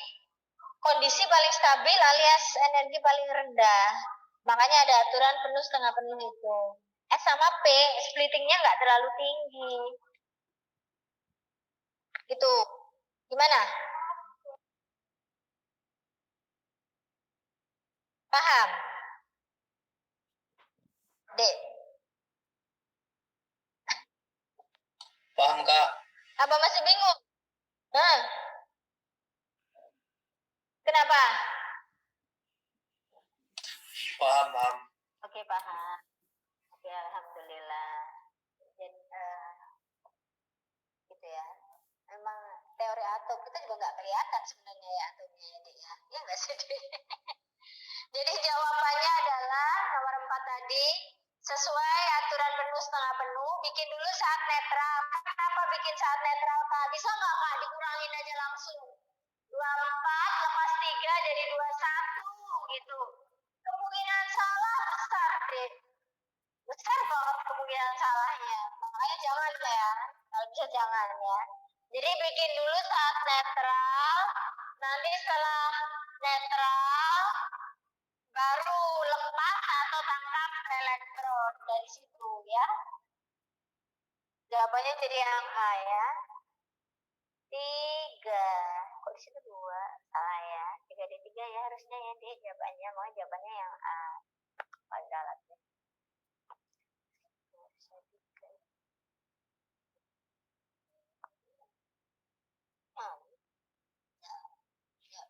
kondisi paling stabil alias energi paling rendah. Makanya ada aturan penuh setengah penuh itu. S sama P, splittingnya nggak terlalu tinggi. Gitu. Gimana? Paham? Dek. Paham kak? Apa masih bingung? Hah? Kenapa? Paham. Oke, paham. Oke, alhamdulillah. Jadi, gitu ya. Memang teori laptop kita juga nggak kelihatan sebenarnya ya atomnya ya Dek ya. Ya nggak sih Dek? Jadi jawabannya adalah nomor 4 tadi, sesuai aturan penuh setengah penuh, bikin dulu saat netral. Kenapa bikin saat netral Kak? Bisa nggak Kak dikurangin aja langsung? 24 lepas 3 jadi 21 gitu. Kemungkinan salah besar deh. Besar banget kemungkinan salahnya. Makanya jangan ya. Kalau bisa jangan ya. Jadi bikin dulu saat netral. Nanti setelah netral baru lepas atau tangkap elektron dari situ ya. Jawabannya jadi yang A ya. 3. Kok di situ 2? Salah ya. 3 di 3 ya harusnya ya Dek jawabannya. Mau jawabannya yang A. Padalatnya. Ya, ya.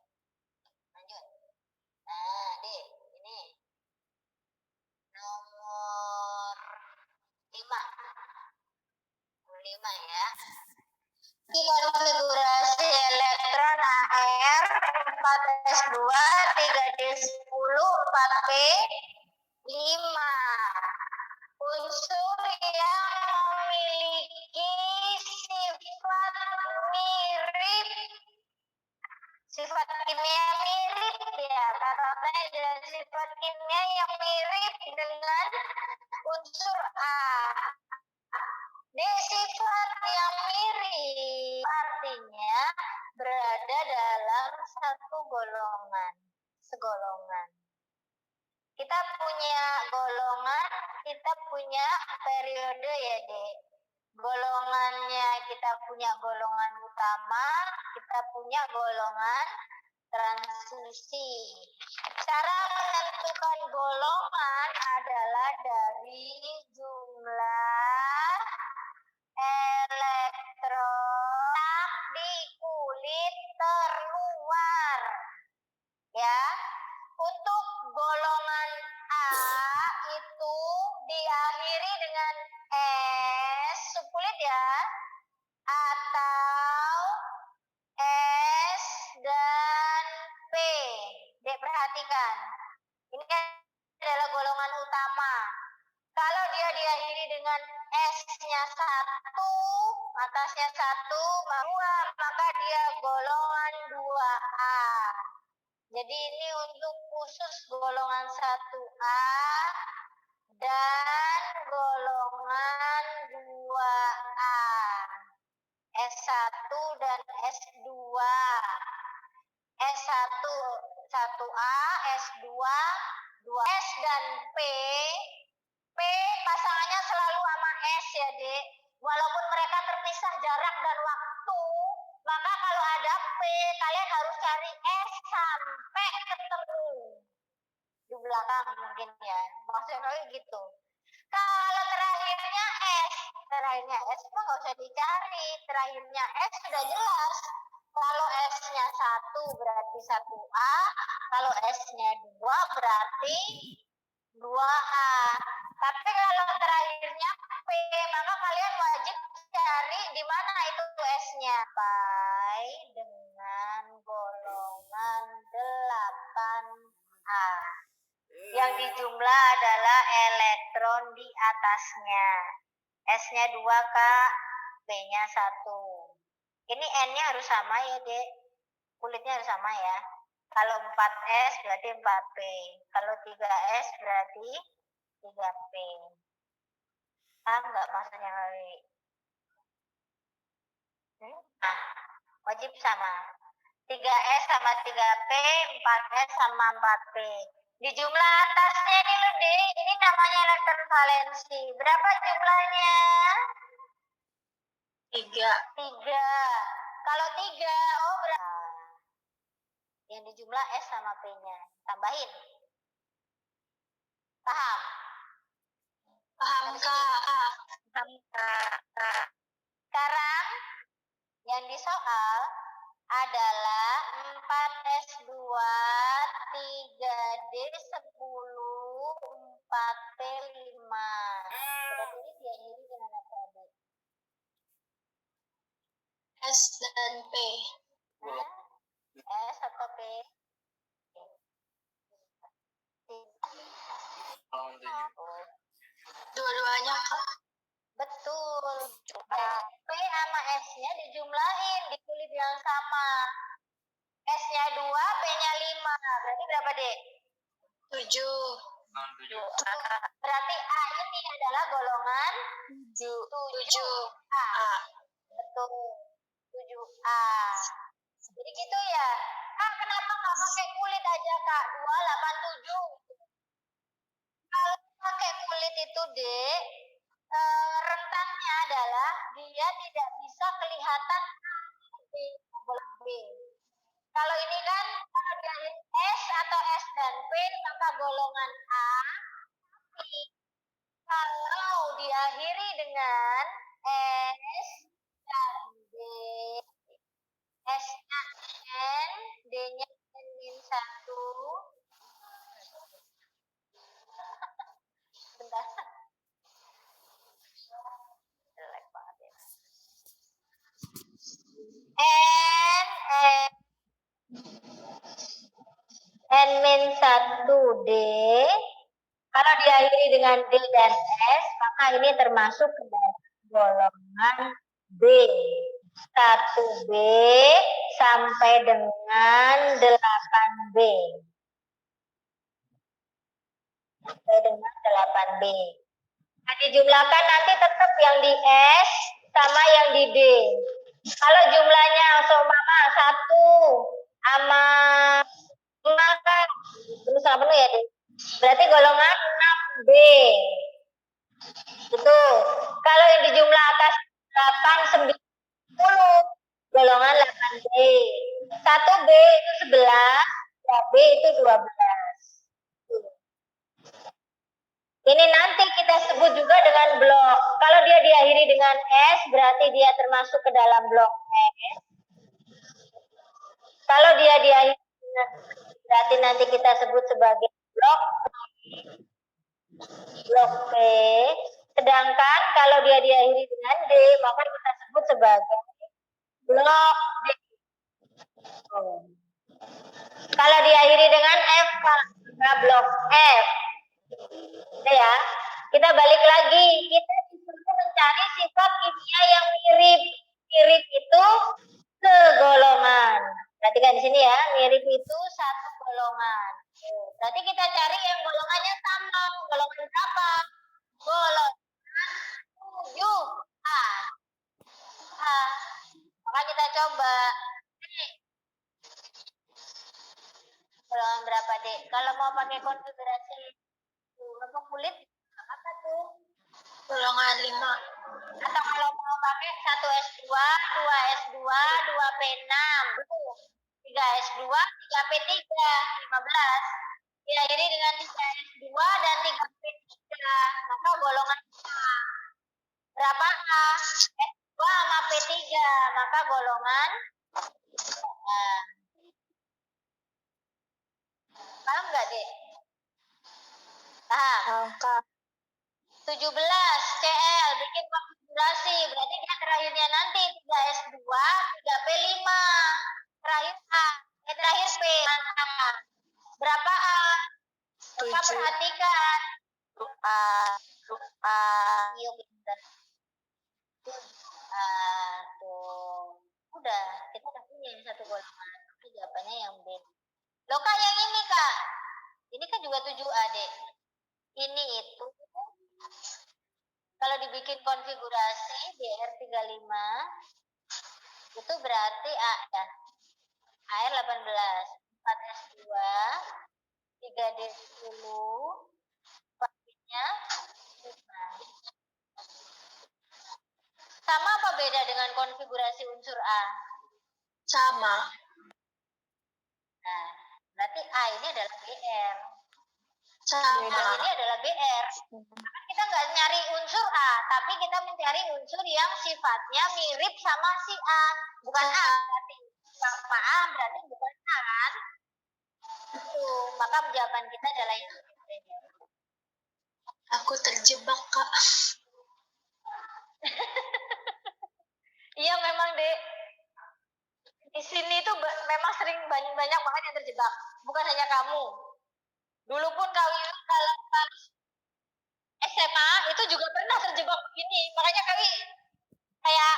Lanjut. Nah, Dek, ini nomor 5. 5 ya. Di konfigurasi elektron AR 4S2 3D10 4P 5. Unsur yang memiliki sifat kimia mirip ya, karena ada sifat kimia yang mirip dengan unsur A. Sifat yang mirip artinya berada dalam satu golongan, segolongan. Kita punya golongan, kita punya periode ya Dek. Golongannya kita punya golongan utama, kita punya golongan transisi. Cara menentukan golongan adalah dari jumlah elektron di kulit terluar. Ya, untuk golongan A itu diakhiri dengan S subkulit ya, atau S dan P. Dek perhatikan, ini adalah golongan utama. Kalau dia diakhiri dengan S-nya 1, atasnya 1, 2, maka dia golongan 2A. Jadi ini untuk khusus golongan 1A dan golongan 2A. S1 dan S2. S1 1A, S2 2S dan P. P pasangannya selalu sama S ya Dek. Walaupun mereka terpisah jarak dan waktu, maka kalau ada P kalian harus cari S sampai ketemu di belakang mungkin ya. Maksudnya gitu. Kalau terakhirnya S mah nggak usah dicari. Terakhirnya S sudah jelas. Kalau S-nya 1 berarti 1A, kalau S-nya 2 berarti 2A. Tapi kalau terakhirnya P, maka kalian wajib cari di mana itu S-nya. Sampai dengan golongan 8A. Yang dijumlah adalah elektron di atasnya. S-nya 2 Kak, P-nya 1. Ini N-nya harus sama ya Dek. Kulitnya harus sama ya. Kalau 4S berarti 4P. Kalau 3S berarti 3P. Paham nggak maksudnya kali? Nah, wajib sama. 3S sama 3P, 4S sama 4P. Di jumlah atasnya ini loh Dek, ini namanya elektron valensi. Berapa jumlahnya? 3. 3. Kalau 3, oh berapa? Yang di jumlah S sama P-nya. Tambahin. Paham? Paham Kak. Sekarang yang di soal adalah 4S2, 3D10, 4P5. Berarti ini diakhiri dengan apa? S dan P. Bulog. S atau P? Golongan 7. Dua-duanya, Kak. Betul. Nah, P sama S-nya dijumlahin di kulit yang sama. S-nya 2, P-nya 5. Berarti berapa, Dek? 7. Golongan 7. Berarti A ini adalah golongan 7A. betul. 7A. Jadi gitu ya. Kak, kenapa nggak pakai kulit aja, Kak? 287. Kalau pakai kulit itu, Dek, rentannya adalah dia tidak bisa kelihatan di golongan B. Kalau ini kan, kalau dia S atau S dan P, maka golongan A. Kalau diakhiri dengan S dan D, S-nya N, D-nya N-1. Bentar. Jelek banget ya. N-1D. Kalau diakhiri dengan D dan S, maka ini termasuk ke dalam golongan B. 1B sampai dengan 8B. Sampai dengan 8B. Nah, dijumlahkan nanti tetap yang di S sama yang di D. Kalau jumlahnya seumpama 1 sama 5 kan, ini salah penuh ya, Dek. Berarti golongan 6B. Itu. Kalau yang di jumlah atas 8, 9, 10, golongan 8B. 1B itu 11, 2B itu 12. Ini nanti kita sebut juga dengan blok. Kalau dia diakhiri dengan S, berarti dia termasuk ke dalam blok S. Kalau dia diakhiri dengan berarti nanti kita sebut sebagai blok P. Sedangkan kalau dia diakhiri dengan D, maka kita sebut sebagai blok D. Kalau diakhiri dengan F, maka blok F. Ya, kita balik lagi. Kita disuruh mencari sifat kimia yang mirip. Mirip itu segolongan. Perhatikan di sini ya, mirip itu satu golongan. Berarti kita cari yang golongannya sama. Golongan berapa? Golongan 7A. Maka kita coba. Golongan berapa, Dek? Kalau mau pakai konfigurasi apa kulit, apa tuh? Golongan 5. Atau kalau mau pakai 1S2, 2S2, 2P6, 3S2, 3P3, 15. Diakhiri dengan 3S2 dan 3P3, maka golongan A. Berapa A? S2 sama P3, maka golongan A. Paham nggak, Dek? Paham? 17 CL bikin konfigurasi, berarti dia terakhirnya nanti 3S2, 3P5, terakhir A, terakhir P, mantap. Berapa A? Maka 7. perhatikan. Iya benar. Tuh. Udah, kita udah punya yang satu golongan. Tapi jawabannya yang B. Loh Kak, yang ini Kak. Ini kan juga 7A, Dek. Ini itu kalau dibikin konfigurasi BR35 itu berarti A ya. AR 18, 4S2, 3D10, 4-nya 5. Sama apa beda dengan konfigurasi unsur A? Sama. Nah, berarti A ini adalah BR. Sama. A ini adalah BR. Karena kita nggak nyari unsur A, tapi kita mencari unsur yang sifatnya mirip sama si A. Bukan A, berarti sama A berarti bukan A kan? Itu, maka jawaban kita adalah ini. Aku terjebak, Kak. Iya memang, Dek. Di sini tuh memang sering banyak banget yang terjebak. Bukan hanya kamu. Dulu pun kami dalam SMA itu juga pernah terjebak begini. Makanya kami kayak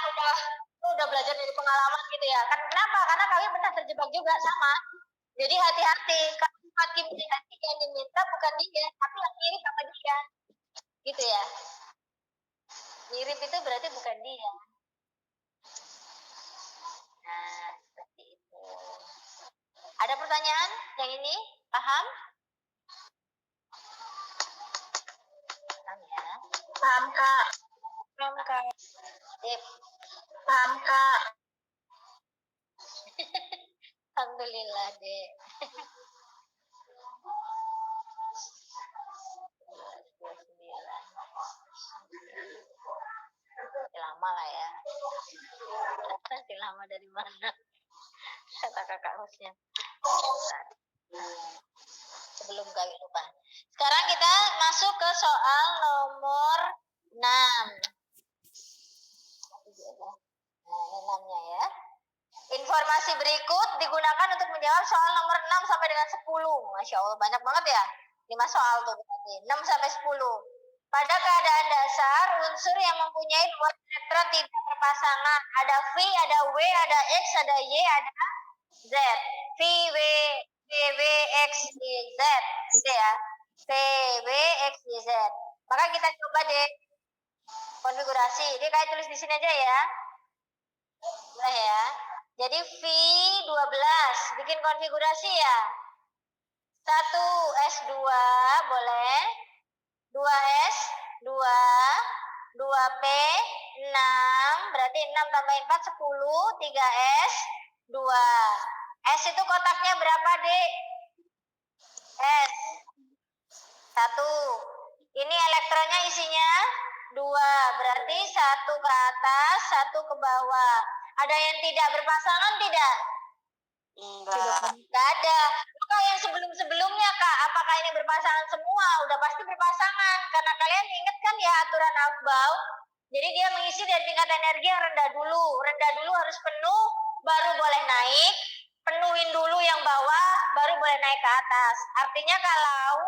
udah belajar dari pengalaman gitu ya. Kenapa? Karena kami pernah terjebak juga sama. Jadi hati-hati. Kalau hakim yang diminta bukan dia, tapi yang mirip sama dia. Gitu ya. Mirip itu berarti bukan dia. Nah, seperti itu. Ada pertanyaan yang ini? Paham? Paham ya? Paham, Kak. Paham, Kak. Sip. Paham, Kak. Alhamdulillah, Dek. 29. Lama lah ya. Masih lama dari mana? Kata kakak hostnya. Sebelum kali lupa. Sekarang kita masuk ke soal nomor 6. Nah, ini 6-nya ya. Informasi berikut digunakan untuk menjawab soal nomor 6 sampai dengan 10. Masya Allah, banyak banget ya. 5 soal tuh berarti. 6 sampai 10. Pada keadaan dasar, unsur yang mempunyai 2 elektron tidak berpasangan. Ada V, ada W, ada X, ada Y, ada Z. V, W, X, Y, Z. Gitu ya. V, W, X, Y, Z. Maka kita coba deh konfigurasi. Ini kayak tulis di sini aja ya. Nah ya. Jadi V12. Bikin konfigurasi ya. 1S2 boleh. 2S, 2, 2P, 6, berarti 6 tambah 4, 10, 3S, 2. S itu kotaknya berapa, Dek? S. 1. Ini elektronnya isinya 2, berarti 1 ke atas, 1 ke bawah. Ada yang tidak berpasangan tidak? Enggak ada. Maka yang sebelum-sebelumnya, Kak, apakah ini berpasangan semua? Udah pasti berpasangan. Karena kalian ingat kan ya aturan Aufbau? Jadi dia mengisi dari tingkat energi yang rendah dulu. Rendah dulu harus penuh, baru boleh naik. Penuhin dulu yang bawah, baru boleh naik ke atas. Artinya kalau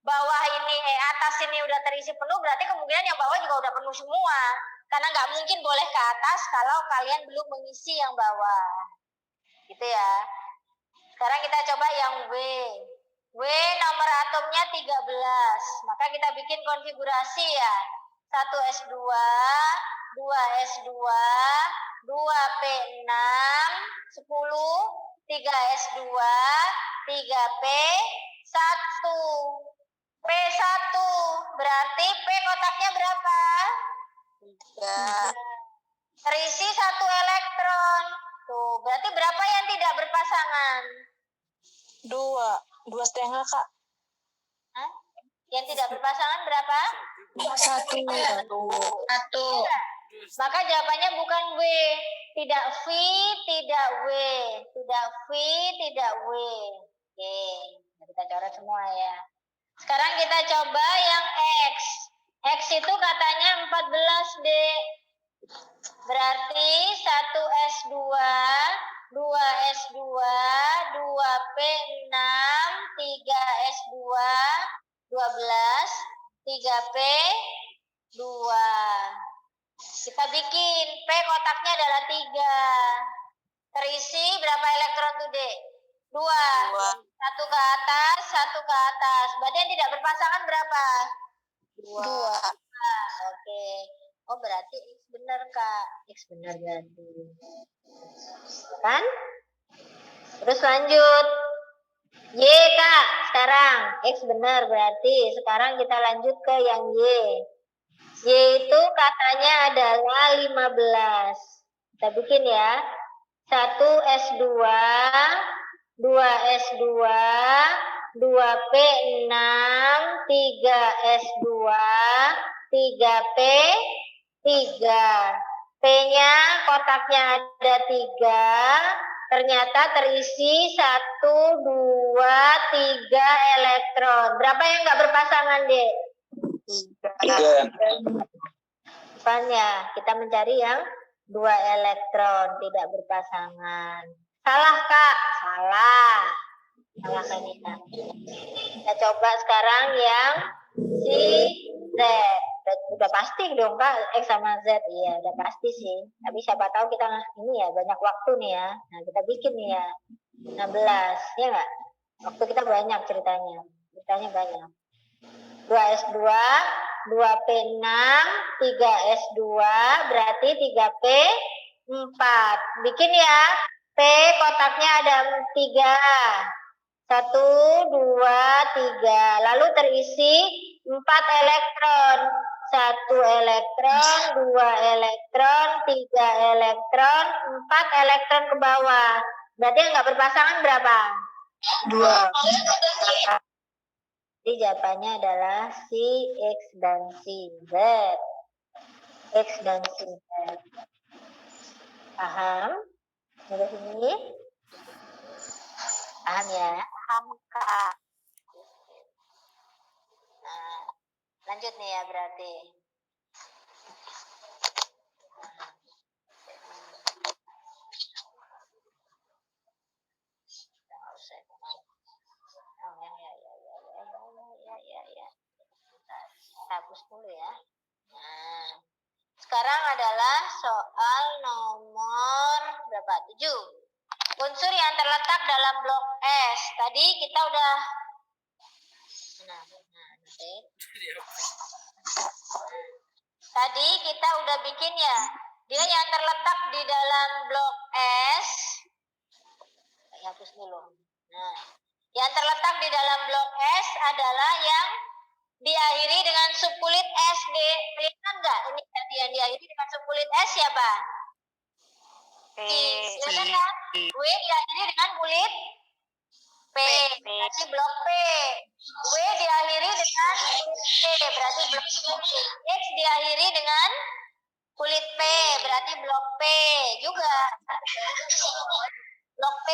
bawah ini, atas ini udah terisi penuh, berarti kemungkinan yang bawah juga udah penuh semua. Karena nggak mungkin boleh ke atas kalau kalian belum mengisi yang bawah. Gitu ya. Sekarang kita coba yang W. W nomor atomnya 13. Maka kita bikin konfigurasi ya. 1S2, 2S2, 2P6, 10, 3S2, 3P, 1. P1. Berarti P kotaknya berapa? 3. Terisi 1 elektron. Tuh, berarti berapa yang tidak berpasangan? 2,5 Kak. Hah? Yang tidak berpasangan berapa? 1. Maka jawabannya bukan W. Tidak V, tidak W. Tidak V, tidak W. Oke, kita coret semua ya. Sekarang kita coba yang X. X itu katanya 14, Dek. Berarti 1S2, 2S2, 2P6, 3S2, 12, 3P2. Kita bikin. P kotaknya adalah 3. Terisi berapa elektron tuh, Dek? 2. 1 ke atas, 1 ke atas. Berarti yang tidak berpasangan berapa? 2. Oke. Oh, berarti X benar, Kak. X benar berarti. Kan? Terus lanjut. Y, Kak. Sekarang X benar berarti. Sekarang kita lanjut ke yang Y. Y itu katanya adalah 15. Kita bikin ya. 1S2, 2S2, 2P6, 3S2, 3P3. P-nya kotaknya ada 3. Ternyata terisi 1, 2, 3 elektron. Berapa yang nggak berpasangan, Dek? 3. Depannya kita mencari yang 2 elektron tidak berpasangan. Salah Kak, salah. Salah Kanita. Kita coba sekarang yang si Z. Udah pasti dong Kak, X sama Z. Iya, udah pasti sih. Tapi siapa tahu kita ini ya banyak waktu nih ya. Nah, kita bikin nih ya. 16, ya nggak? Waktu kita banyak ceritanya. Ceritanya banyak. 2S2, 2P6, 3S2, berarti 3P4. Bikin ya. P kotaknya ada 3. 1, 2, 3. Lalu terisi 4 elektron. 1 elektron, 2 elektron, 3 elektron, 4 elektron ke bawah. Berarti yang nggak berpasangan berapa? 2. Jadi jawabannya adalah si X dan si Z. X dan si Z. Paham? Sampai sini? Paham ya? Paham, Kak. Nah, lanjut nih ya berarti. Hapus dulu ya. Nah, sekarang adalah soal nomor berapa? 7. Unsur yang terletak dalam blok S. Tadi kita udah Tadi kita udah bikin ya. Dia yang terletak di dalam blok S. Hapus dulu. Nah, yang terletak di dalam blok S adalah yang diakhiri dengan subkulit SD. Kelihatan nggak? Ini yang diakhiri dengan subkulit S siapa? Kelihatan kan? W diakhiri dengan kulit P. Berarti blok P. W diakhiri dengan kulit P. Berarti blok P. X diakhiri dengan kulit P. Berarti blok P juga. Blok P.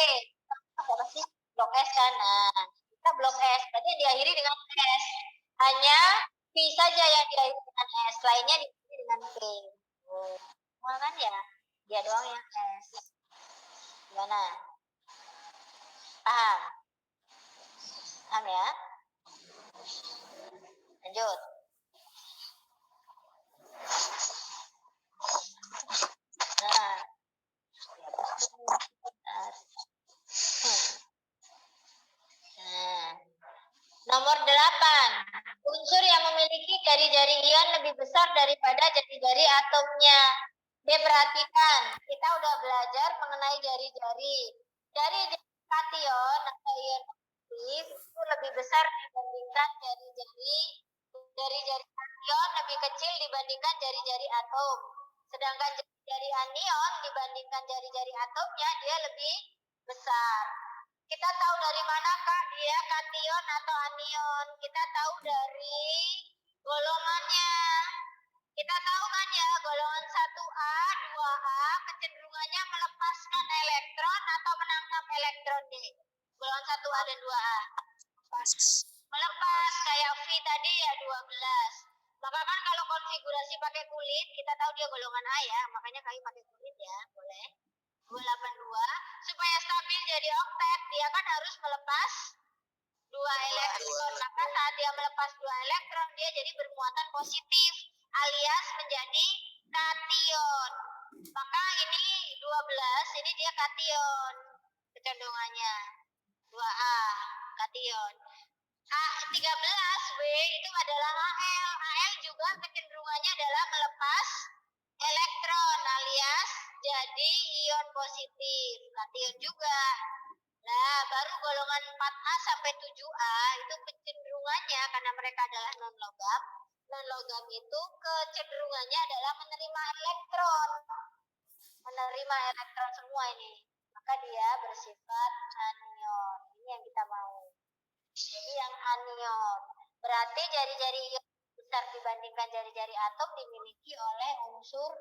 Apa sih? Blok S kan? Nah, kita blok S. Berarti diakhiri dengan S. Hanya P saja yang diakhiri dengan S. Lainnya diakhiri dengan P. Semua kan ya? Dia doang yang S. Gimana? Paham? Paham ya? Lanjut. Nah. Nomor 8. Unsur yang memiliki jari-jari ion lebih besar daripada jari-jari atomnya. Diperhatikan, kita udah belajar mengenai jari-jari. Jari-jari kation atau ion aktif itu lebih besar dibandingkan jari-jari kation lebih kecil dibandingkan jari-jari atom. Sedangkan jari-jari anion dibandingkan jari-jari atomnya dia lebih besar. Kita tahu dari mana Kak dia kation atau anion? Kita tahu dari golongannya. Kita tahu kan ya golongan 1A, 2A kecenderungannya melepaskan elektron atau menangkap elektron D. Golongan 1A dan 2A. Melepas kayak V tadi ya 12. Maka kan kalau konfigurasi pakai kulit kita tahu dia golongan A ya, makanya kayu pakai kulit ya, boleh. 282 supaya stabil jadi oktet dia kan harus melepas 2 elektron. Maka saat dia melepas 2 elektron dia jadi bermuatan positif alias menjadi kation. Maka ini 12 ini dia kation kecenderungannya 2A kation. A13W itu adalah Al. Al juga kecenderungannya adalah melepas elektron alias jadi ion positif, kation juga. Nah, baru golongan 4A sampai 7A itu kecenderungannya karena mereka adalah non-logam. Non-logam itu kecenderungannya adalah menerima elektron. Menerima elektron semua ini. Maka dia bersifat anion. Ini yang kita mau. Jadi yang anion. Berarti jari-jari ion besar dibandingkan jari-jari atom dimiliki oleh unsur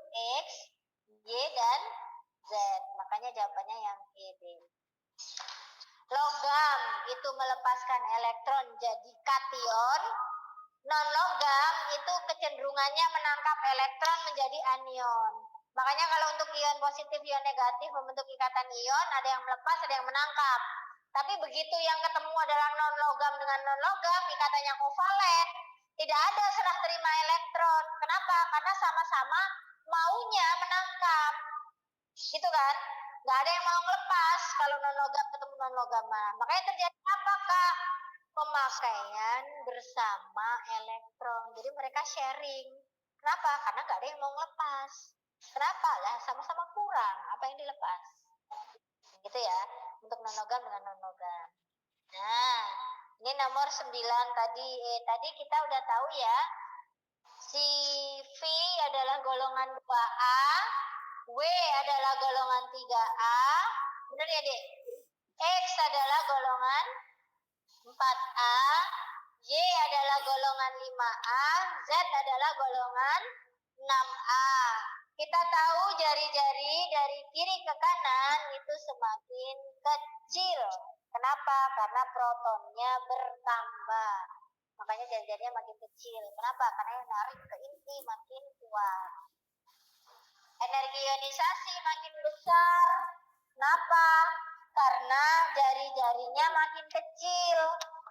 X, Y, dan Z. Makanya jawabannya yang E, B. Logam itu melepaskan elektron jadi kation. Non-logam itu kecenderungannya menangkap elektron menjadi anion. Makanya kalau untuk ion positif, ion negatif membentuk ikatan ion, ada yang melepas, ada yang menangkap. Tapi begitu yang ketemu adalah non-logam dengan non-logam, ikatannya kovalen, tidak ada serah terima elektron. Kenapa? Karena sama-sama maunya menangkap. Gitu kan? Nggak ada yang mau ngelepas kalau non-logam ketemu non-logaman. Makanya terjadi apa, Kak? Pemakaian bersama elektron. Jadi mereka sharing. Kenapa? Karena nggak ada yang mau ngelepas. Kenapa? Lah sama-sama kurang. Apa yang dilepas? Gitu ya. Untuk non-logam dengan non-logam. Nah, ini nomor 9 tadi. Tadi kita udah tahu ya. Si V adalah golongan 2A. W adalah golongan 3A. Benar ya, Dek? X adalah golongan 4A. Y adalah golongan 5A. Z adalah golongan 6A. Kita tahu jari-jari dari kiri ke kanan itu semakin kecil. Kenapa? Karena protonnya bertambah. Makanya jari-jarinya makin kecil. Kenapa? Karena yang narik ke inti makin kuat. Energi ionisasi makin besar. Kenapa? Karena jari-jarinya makin kecil.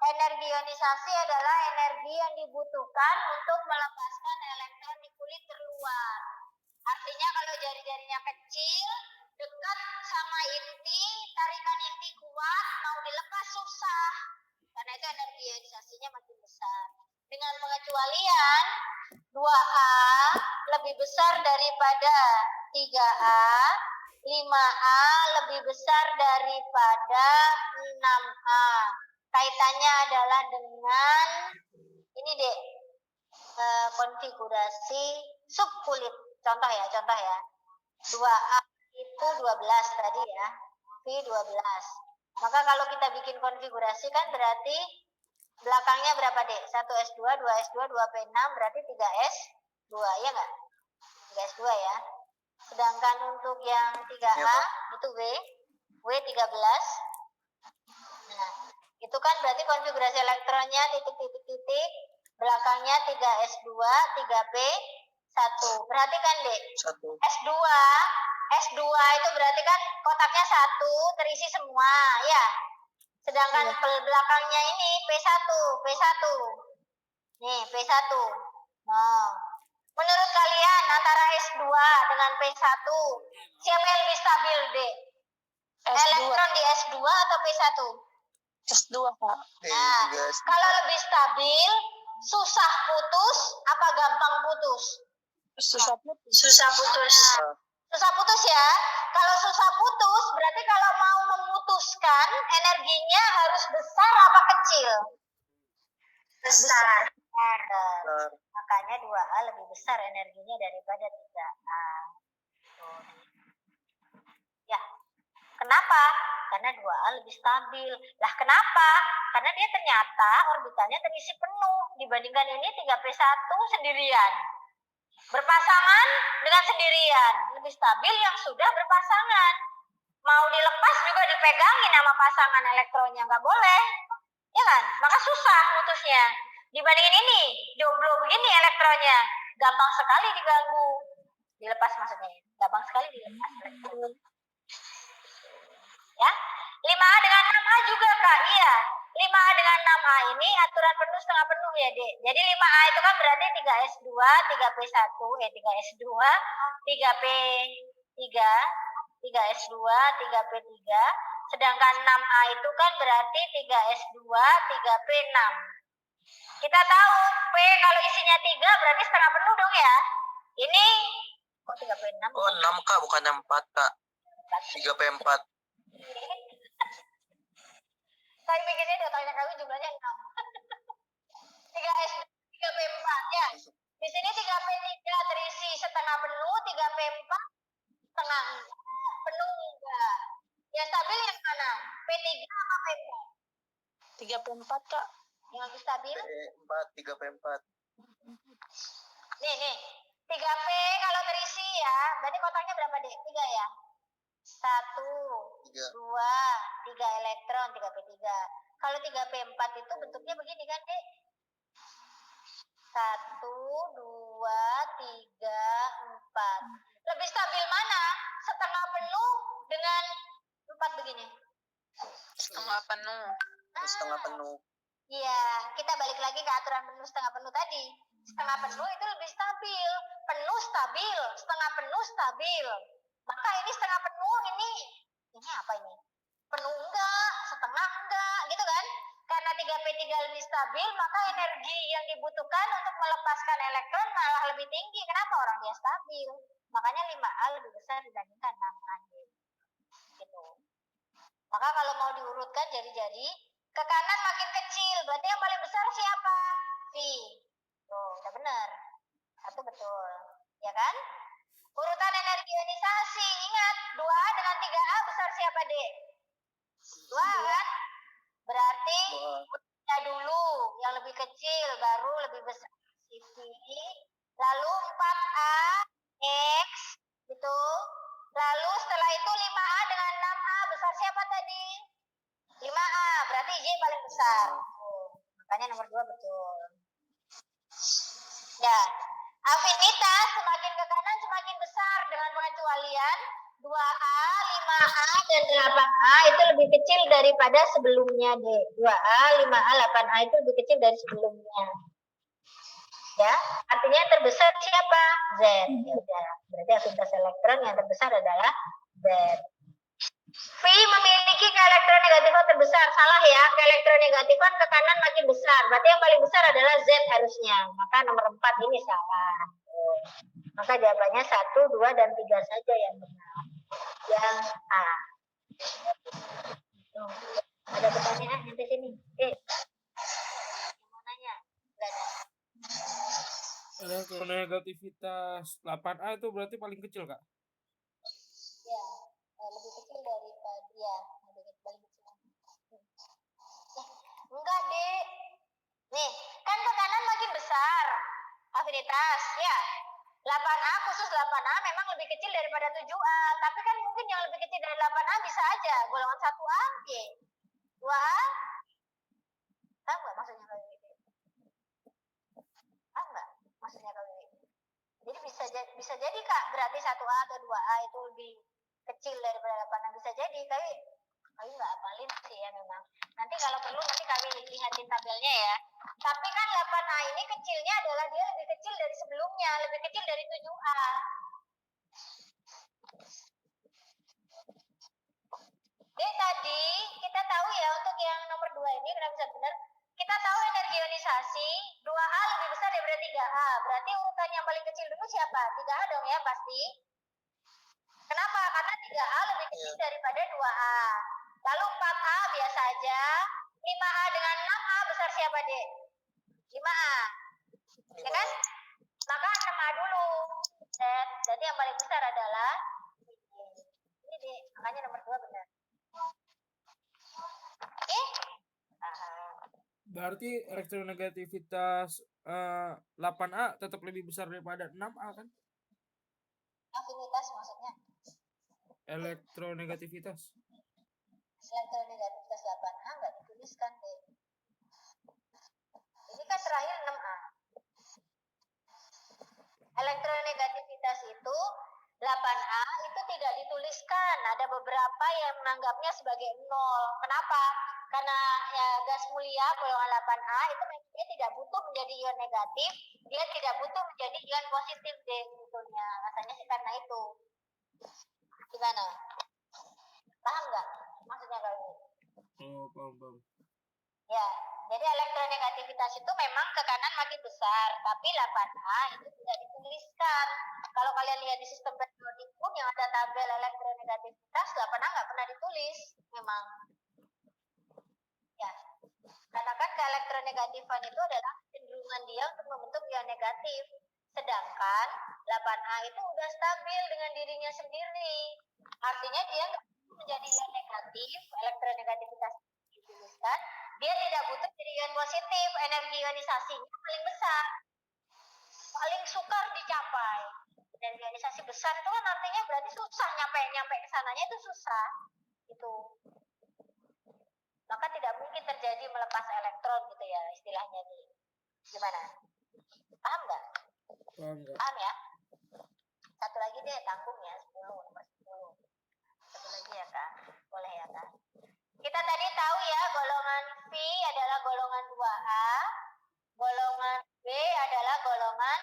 Energi ionisasi adalah energi yang dibutuhkan untuk melepaskan elektron di kulit terluar. Artinya kalau jari-jarinya kecil, dekat sama inti, tarikan inti kuat, mau dilepas susah. Karena itu energi ionisasinya makin besar. Dengan pengecualian 2A lebih besar daripada 3A, 5A lebih besar daripada 6A. Kaitannya adalah dengan ini, Dek, konfigurasi subkulit. Contoh ya. 2A itu 12 tadi ya, V 12. Maka kalau kita bikin konfigurasi kan berarti belakangnya berapa, Dek? 1S2, 2S2, 2P6, berarti 3S2, ya nggak? 3S2 ya. Sedangkan untuk yang 3A itu W13. Nah, itu kan berarti konfigurasi elektronnya titik-titik-titik, belakangnya 3S2, 3P1. Perhatikan, Dek. S2 itu berarti kan kotaknya 1 terisi semua, ya. Sedangkan belakangnya ini P1. Nih, P1. Nah, menurut kalian antara S2 dengan P1, siapa yang lebih stabil, Dek? Elektron di S2 atau P1? S2, Kak. Nah, kalau lebih stabil, susah putus apa gampang putus? Susah putus. Susah putus ya. Kalau susah putus, berarti kalau mau memutuskan, energinya harus besar apa kecil? Besar. Makanya 2A lebih besar energinya daripada 3A. Ya. Kenapa? Karena 2A lebih stabil. Lah kenapa? Karena dia ternyata orbitalnya terisi penuh. Dibandingkan ini 3P1 sendirian. Berpasangan dengan sendirian. Lebih stabil yang sudah berpasangan. Mau dilepas juga dipegangin sama pasangan elektronnya. Nggak boleh. Ya kan? Maka susah putusnya. Dibandingin ini, jomblo begini elektronnya. Gampang sekali diganggu. Dilepas maksudnya. Gampang sekali dilepas elektron. Ya, 5A dengan 6A juga, Kak. Iya, 5A dengan 6A ini aturan penuh setengah penuh ya, Dek. Jadi 5A itu kan berarti 3S2, 3P1, 3S2, 3P3, 3S2, 3P3. Sedangkan 6A itu kan berarti 3S2, 3P6. Kita tahu P kalau isinya 3 berarti setengah penuh dong ya. Ini kok 3P6? Oh, 6, Kak, bukan 4, Kak. 3P4. Saya bikinnya di otaknya kami jumlahnya 6. 3S, 3P4 ya. Di sini 3P3 terisi setengah penuh, 3P4 setengah penuh enggak. Yang stabil yang mana? P3 apa P4? 3P4, Kak. Yang lebih stabil? P4, 3P4. Nih. 3P kalau terisi ya, berarti kotaknya berapa, Dek? 3 ya? 1, 2, 3 elektron, 3P3. Kalau 3P4 itu bentuknya begini kan, Dek? 1, 2, 3, 4. Lebih stabil mana? Setengah penuh dengan 4 begini. Setengah penuh. Setengah penuh. Iya, kita balik lagi ke aturan penuh setengah penuh tadi. Setengah penuh itu lebih stabil. Penuh stabil, setengah penuh stabil. Maka ini setengah penuh ini apa ini? Penuh enggak, setengah enggak, gitu kan? Karena 3P3 lebih stabil, maka energi yang dibutuhkan untuk melepaskan elektron malah lebih tinggi. Kenapa? Orang dia stabil. Makanya 5A lebih besar dibandingkan 6A. Gitu. Maka kalau mau diurutkan jadi-jadi, ke kanan makin kecil. Berarti yang paling besar siapa? V. Tuh, udah benar. Satu betul. Ya kan? Urutan energi ionisasi. Ingat, 2A dengan 3A besar siapa, Dek? 2 kan? Berarti ya dulu yang lebih kecil, baru lebih besar si V. Lalu 4A, X, gitu. Lalu setelah itu 5A dengan 6A besar siapa tadi? 5A, berarti Y paling besar. Makanya nomor 2 betul. Ya, afinitas semakin ke kanan semakin besar dengan pengecualian 2A, 5A, dan 8A itu lebih kecil daripada sebelumnya, deh. 2A, 5A, 8A itu lebih kecil dari sebelumnya. Ya, artinya yang terbesar siapa? Z. Ya udah, berarti afinitas elektron yang terbesar adalah Z. V memiliki keelektronegatifan terbesar. Salah ya, keelektronegatifan ke kanan makin besar. Berarti yang paling besar adalah Z harusnya. Maka nomor 4 ini salah. Maka jawabannya 1, 2, dan 3 saja yang benar. Yang A. Ada pertanyaan nanti sini. Mau nanya? Enggak ada. Elektronegativitas 8A itu berarti paling kecil, Kak? Ya, lebih kecil daripada ya, paling kecil. Enggak, Dek. Nih, kan ke kanan makin besar afinitas, ya. 8A khusus 8A memang lebih kecil daripada 7A, tapi kan mungkin yang lebih kecil dari 8A bisa aja golongan 1A, Y. 2A. Tahu nggak maksudnya kalau gitu? Tahu nggak maksudnya kalau gitu? Jadi bisa jadi Kak, berarti 1A atau 2A itu lebih kecil daripada 8A, bisa jadi. Tapi nggak hafalin sih ya memang. Nanti kalau perlu nanti kami lihatin tabelnya ya. Tapi kan 8A ini kecilnya adalah dia lebih kecil dari sebelumnya, lebih kecil dari 7A. Jadi tadi kita tahu ya untuk yang nomor 2 ini kenapa bisa benar? Kita tahu energi ionisasi 2A lebih besar daripada 3A. Berarti urutan yang paling kecil dulu siapa? 3A dong ya pasti. Kenapa? Karena 3A lebih kecil daripada 2A. Lalu 4A biasa aja. 5A dengan 6A besar siapa, Dek? 5A. Ya kan? Maka 6A dulu. Jadi yang paling besar adalah ini, Dek. Makanya nomor 2 benar. Oke? Berarti elektronegativitas 8A tetap lebih besar daripada 6A kan? Afinitas maksudnya. Elektronegativitas. Elektronegativitas 8A nggak dituliskan, Dek. Ini kan terakhir 6A. Elektronegativitas itu 8A itu tidak dituliskan. Ada beberapa yang menganggapnya sebagai 0. Kenapa? Karena ya, gas mulia golongan 8A itu dia tidak butuh menjadi ion negatif, dia tidak butuh menjadi ion positif, deh sebetulnya. Rasanya sih karena itu. Gimana? Paham nggak maksudnya kalau ini? Oh, paham. Ya, jadi elektronegativitas itu memang ke kanan makin besar, tapi 8A itu tidak dituliskan. Kalau kalian lihat di sistem periodik pun yang ada tabel elektronegativitas, 8A nggak pernah ditulis, memang. Ya, karena kan keelektronegatifan itu adalah cenderungan dia untuk membentuk ion negatif. Sedangkan 8A itu udah stabil dengan dirinya sendiri. Artinya dia nggak menjadi ion negatif, elektronegativitas dituliskan, dia tidak butuh jadi ion positif, energi ionisasinya paling besar, paling sukar dicapai. Energi ionisasi besar itu kan artinya berarti susah nyampe ke sananya itu susah, itu. Maka tidak mungkin terjadi melepas elektron gitu ya istilahnya nih. Gimana? Paham nggak? Paham nggak? Paham ya? 1, satu lagi deh, tanggung ya, 10, nomor 10. Satu lagi ya Kak, boleh ya Kak. Kita tadi tahu ya, golongan V adalah golongan 2A, golongan B adalah golongan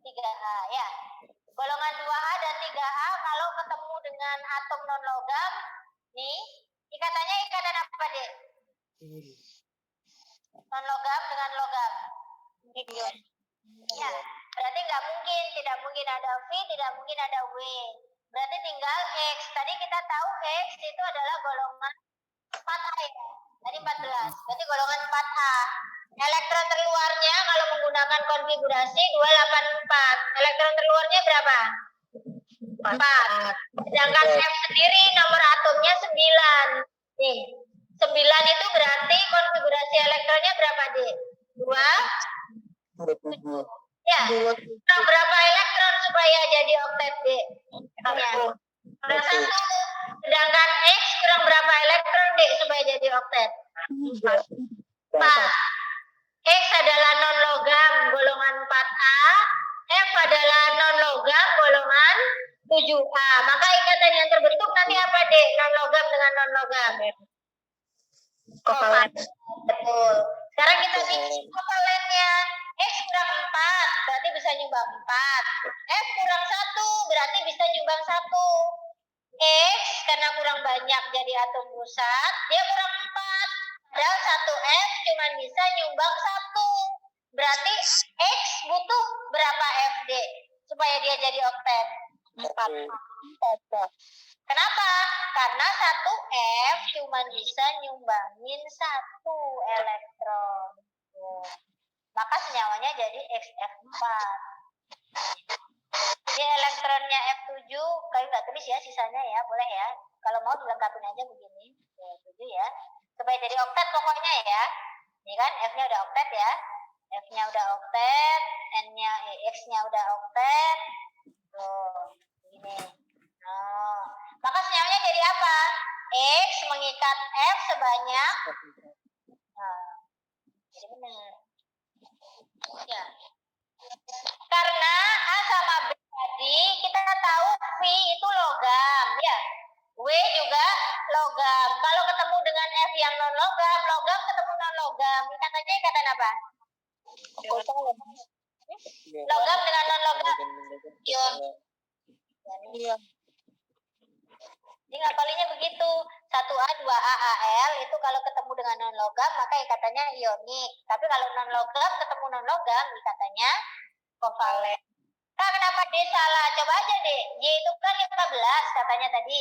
3A ya. Golongan 2A dan 3A kalau ketemu dengan atom non logam, nih, ikatannya ikatan apa dek? Non logam dengan logam. Ya, berarti tidak mungkin ada V, tidak mungkin ada W. Berarti tinggal X. Tadi kita tahu X itu adalah golongan 4A ya. Tadi 14. Berarti golongan 4A. Elektron terluarnya kalau menggunakan konfigurasi 284. Elektron terluarnya berapa? 4. Sedangkan F sendiri nomor atomnya 9. Nih, 9 itu berarti konfigurasi elektronnya berapa, Dek? 2? Ya. Nah, berapa elektron supaya jadi oktet, Dek? Kurang 1. Sedangkan X kurang berapa elektron, Dek, supaya jadi oktet? 4. X adalah non logam golongan 4A, F adalah non logam golongan 7A. Maka ikatan yang terbentuk nanti apa, Dek? Non logam dengan non logam. Kovalen. Betul. Sekarang kita bikin kovalennya. X kurang 4 berarti bisa nyumbang 4. F kurang 1 berarti bisa nyumbang 1. X karena kurang banyak jadi atom pusat, dia kurang 4. Padahal 1 F cuma bisa nyumbang 1. Berarti X butuh berapa FD supaya dia jadi oktet? 4. Kenapa? Karena 1 F cuma bisa nyumbangin 1 elektron. Maka senyawanya jadi XF4. Jadi elektronnya F7, kalian nggak tulis ya sisanya ya, boleh ya. Kalau mau dilengkapin aja begini, 7 ya. Supaya jadi oktet pokoknya ya. Ini kan F-nya udah oktet ya. F-nya udah oktet, N-nya, X-nya udah oktet. Tuh, begini. Nah, maka senyawanya jadi apa? X mengikat F sebanyak. Nah, jadi benar. Ya. Karena A sama B tadi kita tahu V itu logam ya. W juga logam. Kalau ketemu dengan F yang non logam, logam ketemu non logam. Ikatannya ikatan apa? Logam dengan non logam. Iya. Jadi ngapalinnya begitu. 1A, 2A, AL itu kalau ketemu dengan non logam maka ikatannya ionik. Tapi kalau non logam ketemu non logam ikatannya kovalen. Kak, kenapa D salah? Coba aja deh. Y itu kan 15 katanya tadi.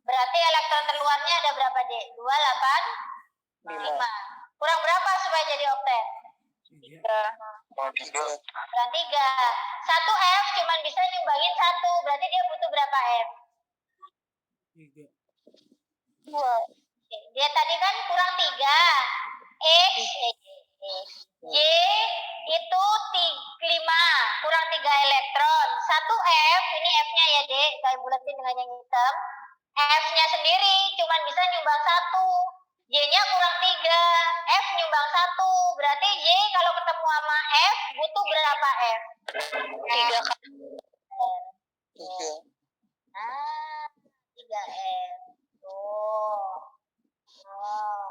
Berarti elektron terluarnya ada berapa, Dek? 2, 8, 5. Kurang berapa supaya jadi oktet? 3. Kurang 3. 1 F cuma bisa nyumbangin 1. Berarti dia butuh berapa F? 3. 2. Dia tadi kan kurang 3. Y itu 5. Kurang 3 elektron. 1 F, ini F-nya ya, Dek. Saya buletin dengan yang hitam. F-nya sendiri cuma bisa nyumbang 1. Y-nya kurang 3. F nyumbang 1. Berarti Y kalau ketemu sama F butuh berapa F? 3 kan? 3. Ah, 3 F. Tuh. Oh.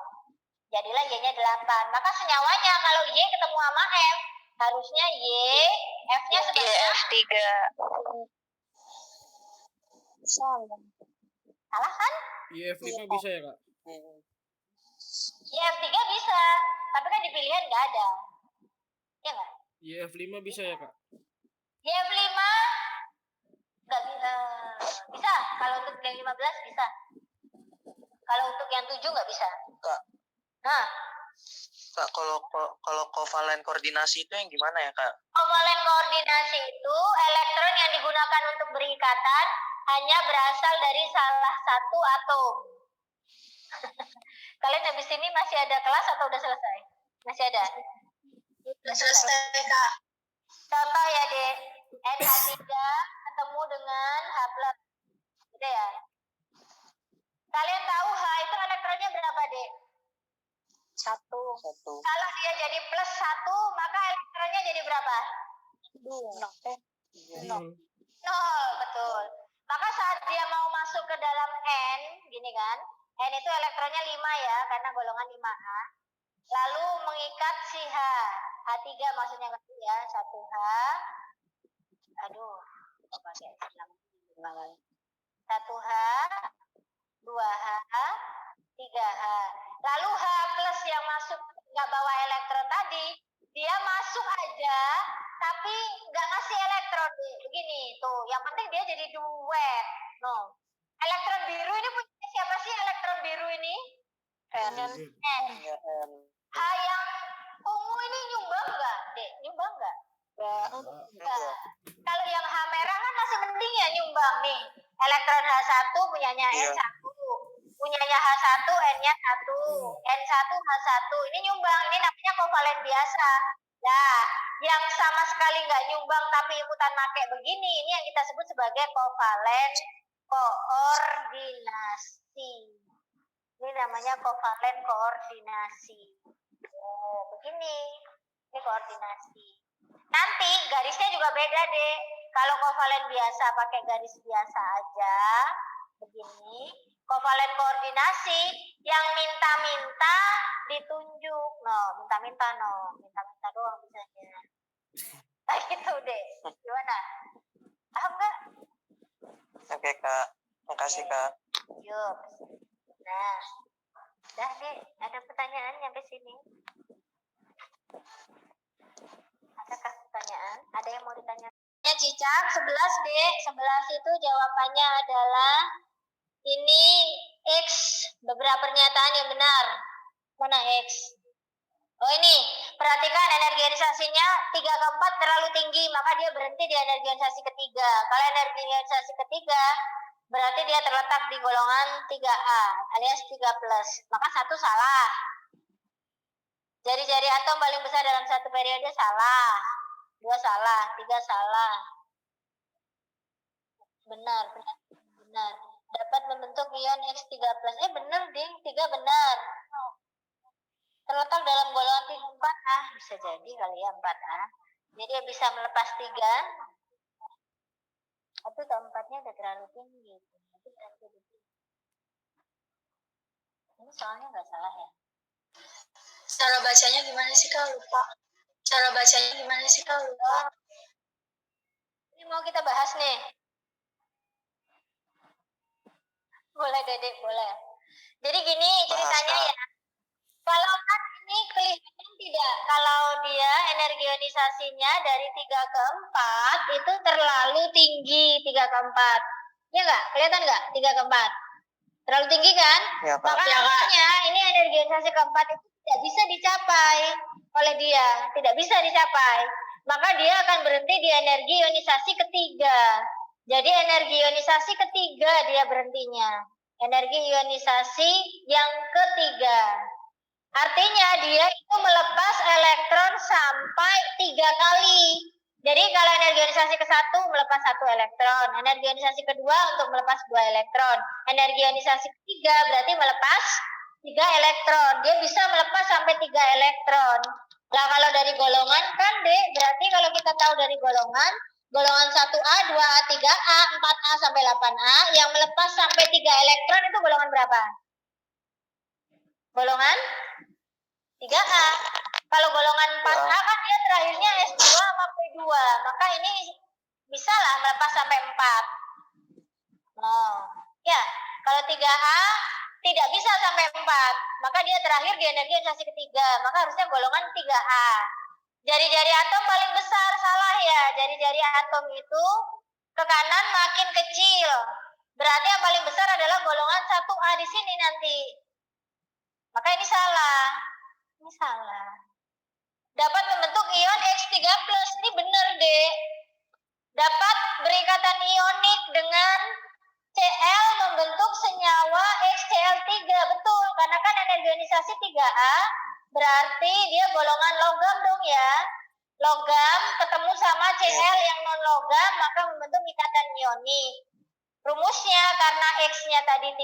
Jadilah Y-nya 8. Maka senyawanya kalau Y ketemu sama F, harusnya Y, F-nya sebanyak F3. salah kan? IF5 bisa ya, Kak? F3 bisa, tapi kan di pilihan nggak ada. Ya nggak? IF5 bisa ya, Kak? Y5 nggak bisa. Bisa, kalau untuk yang 15 bisa. Kalau untuk yang 7 nggak bisa. Kak. Nah, Kak, kalau kovalen koordinasi itu yang gimana ya, Kak? kovalen koordinasi itu elektron yang digunakan untuk berikatan hanya berasal dari salah satu atom. Kalian habis ini masih ada kelas atau udah selesai? Masih ada? Udah selesai, Kak. Contoh ya, Dek. NH3 ketemu dengan H+. Gitu ya. Kalian tahu H itu elektronnya berapa, Dek? 1. Kalau dia jadi +1, maka elektronnya jadi berapa? 2. Iya. nol, betul. Maka saat dia mau masuk ke dalam N, gini kan, N itu elektronnya 5 ya, karena golongan 5A. Lalu mengikat si H3 maksudnya kan ya, 1H. Aduh, kok pakai 1H, 2H, 3H. Lalu H plus yang masuk nggak bawa elektron tadi, dia masuk aja, tapi nggak ngasih elektron. Begini tuh, yang penting dia jadi duet. No. Elektron biru ini punya siapa sih elektron biru ini? N. H yang ungu ini nyumbang nggak, Dek? Nyumbang nggak? Nggak. Kalau yang H merah kan masih mending ya nyumbang nih. Elektron H1 punyanya N1. Punyanya H1, N-nya 1. N1, H1. Ini nyumbang. Ini namanya kovalen biasa. Nah, yang sama sekali nggak nyumbang tapi ikutan pakai begini, ini yang kita sebut sebagai kovalen koordinasi. Ini namanya kovalen koordinasi. Oh, begini. Ini koordinasi. Nanti garisnya juga beda, Dek. Kalau kovalen biasa pakai garis biasa aja. Begini. Kovalen koordinasi yang minta-minta ditunjuk. No, minta-minta doang bisanya. Nah, gitu, Dek. Gimana? Paham nggak? Oke, Kak. Makasih, Kak. Yuk. Nah, dah, Dek. Ada pertanyaan sampai sini? Adakah pertanyaan? Ada yang mau ditanya? Ya, Cicak, 11, Dek. 11 itu jawabannya adalah ini X. Beberapa pernyataan yang benar. Mana X? Oh, ini. Perhatikan energi ionisasinya 3 ke 4 terlalu tinggi, maka dia berhenti di energi ionisasi ketiga. Kalau energi ionisasi ketiga, berarti dia terletak di golongan 3A alias 3+. Maka 1 salah. Jari-jari atom paling besar dalam satu periode salah. 2 salah, 3 salah. Benar. Dapat membentuk ion X3+. Benar, Ding. 3 benar. Terletak dalam golongan 4A. Bisa jadi kali ya 4A. Jadi dia bisa melepas 3. Tapi keempatnya udah terlalu tinggi. Ini soalnya nggak salah ya. Cara bacanya gimana sih, Kak? Lupa. Ini mau kita bahas nih. Boleh, Dedek, boleh. Jadi gini ceritanya ya. Kalau kan ini kelihatan tidak, kalau dia energi ionisasinya dari 3 ke 4 itu terlalu tinggi 3 ke 4. Ya nggak? Kelihatan nggak 3 ke 4? Terlalu tinggi kan? Ya, Kak. Maka artinya ini energi ionisasi keempat itu tidak bisa dicapai oleh dia. Tidak bisa dicapai. Maka dia akan berhenti di energi ionisasi ketiga. Jadi energi ionisasi ketiga dia berhentinya. Energi ionisasi yang ketiga. Artinya dia itu melepas elektron sampai 3 kali. Jadi kalau energi ionisasi ke-1 melepas 1 elektron, energi ionisasi kedua untuk melepas 2 elektron, energi ionisasi ketiga berarti melepas 3 elektron. Dia bisa melepas sampai 3 elektron. Nah, kalau dari golongan kan, Dek, berarti kalau kita tahu dari golongan 1A, 2A, 3A, 4A sampai 8A yang melepas sampai 3 elektron itu golongan berapa? Golongan 3A. Kalau golongan 4A kan dia terakhirnya S2 sama P2. Maka ini bisa lah melepas sampai 4. Oh, ya. Kalau 3A tidak bisa sampai 4. Maka dia terakhir di energi ionisasi ketiga. Maka harusnya golongan 3A. Jari-jari atom paling besar, salah ya. Jari-jari atom itu ke kanan makin kecil. Berarti yang paling besar adalah golongan 1A di sini nanti. Maka ini salah. Ini salah. Dapat membentuk ion X3+. Ini benar, Dek. Dapat berikatan ionik dengan Cl membentuk senyawa XCl3. Betul, karena kan energi ionisasi 3A berarti dia golongan logam dong ya. Logam ketemu sama Cl yang non logam maka membentuk ikatan ionik. Rumusnya karena X-nya tadi 3+,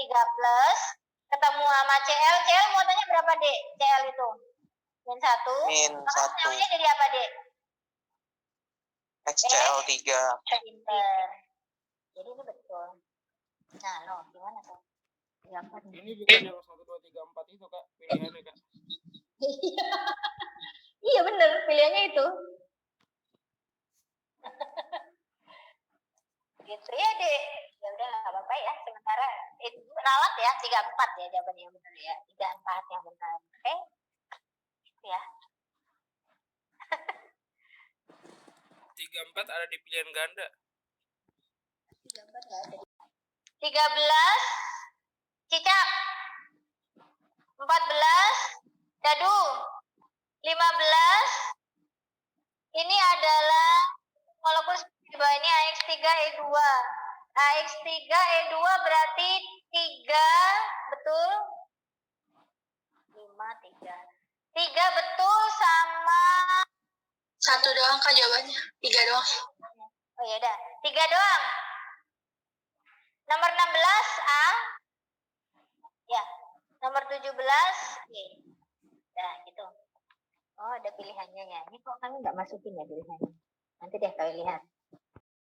ketemu sama Cl. Cl muatannya berapa, Dek? Cl itu min 1. Maka senyawanya jadi apa, Dek? XCl3. Pinter. Jadi ini betul. Nah, lo gimana tuh? 34 nih. Ini bukan yang 1, 2, 3, 4 itu kak pilihannya kak. Iya. Iya bener, pilihannya itu. Gitu ya, Dek. Ya udah nggak apa-apa ya. Sementara itu ralat ya, 34 ya jawabannya yang benar ya. 34 yang benar. Oke? Gitu ya. 34 ada di pilihan ganda. 34 nggak ada. 13 cicak. 14 dadu. 15 ini adalah molekul di bawah ini AX3E2. AX3E2 berarti 3 betul? 5, 3. 3 betul sama 1 doang Kak jawabannya. 3 doang. oh ya udah, 3 doang. Nomor 16 A. Ya. Nomor 17 B. Nah, gitu. Oh, ada pilihannya ya. Ini kok kami nggak masukin ya pilihannya. Nanti deh kami lihat.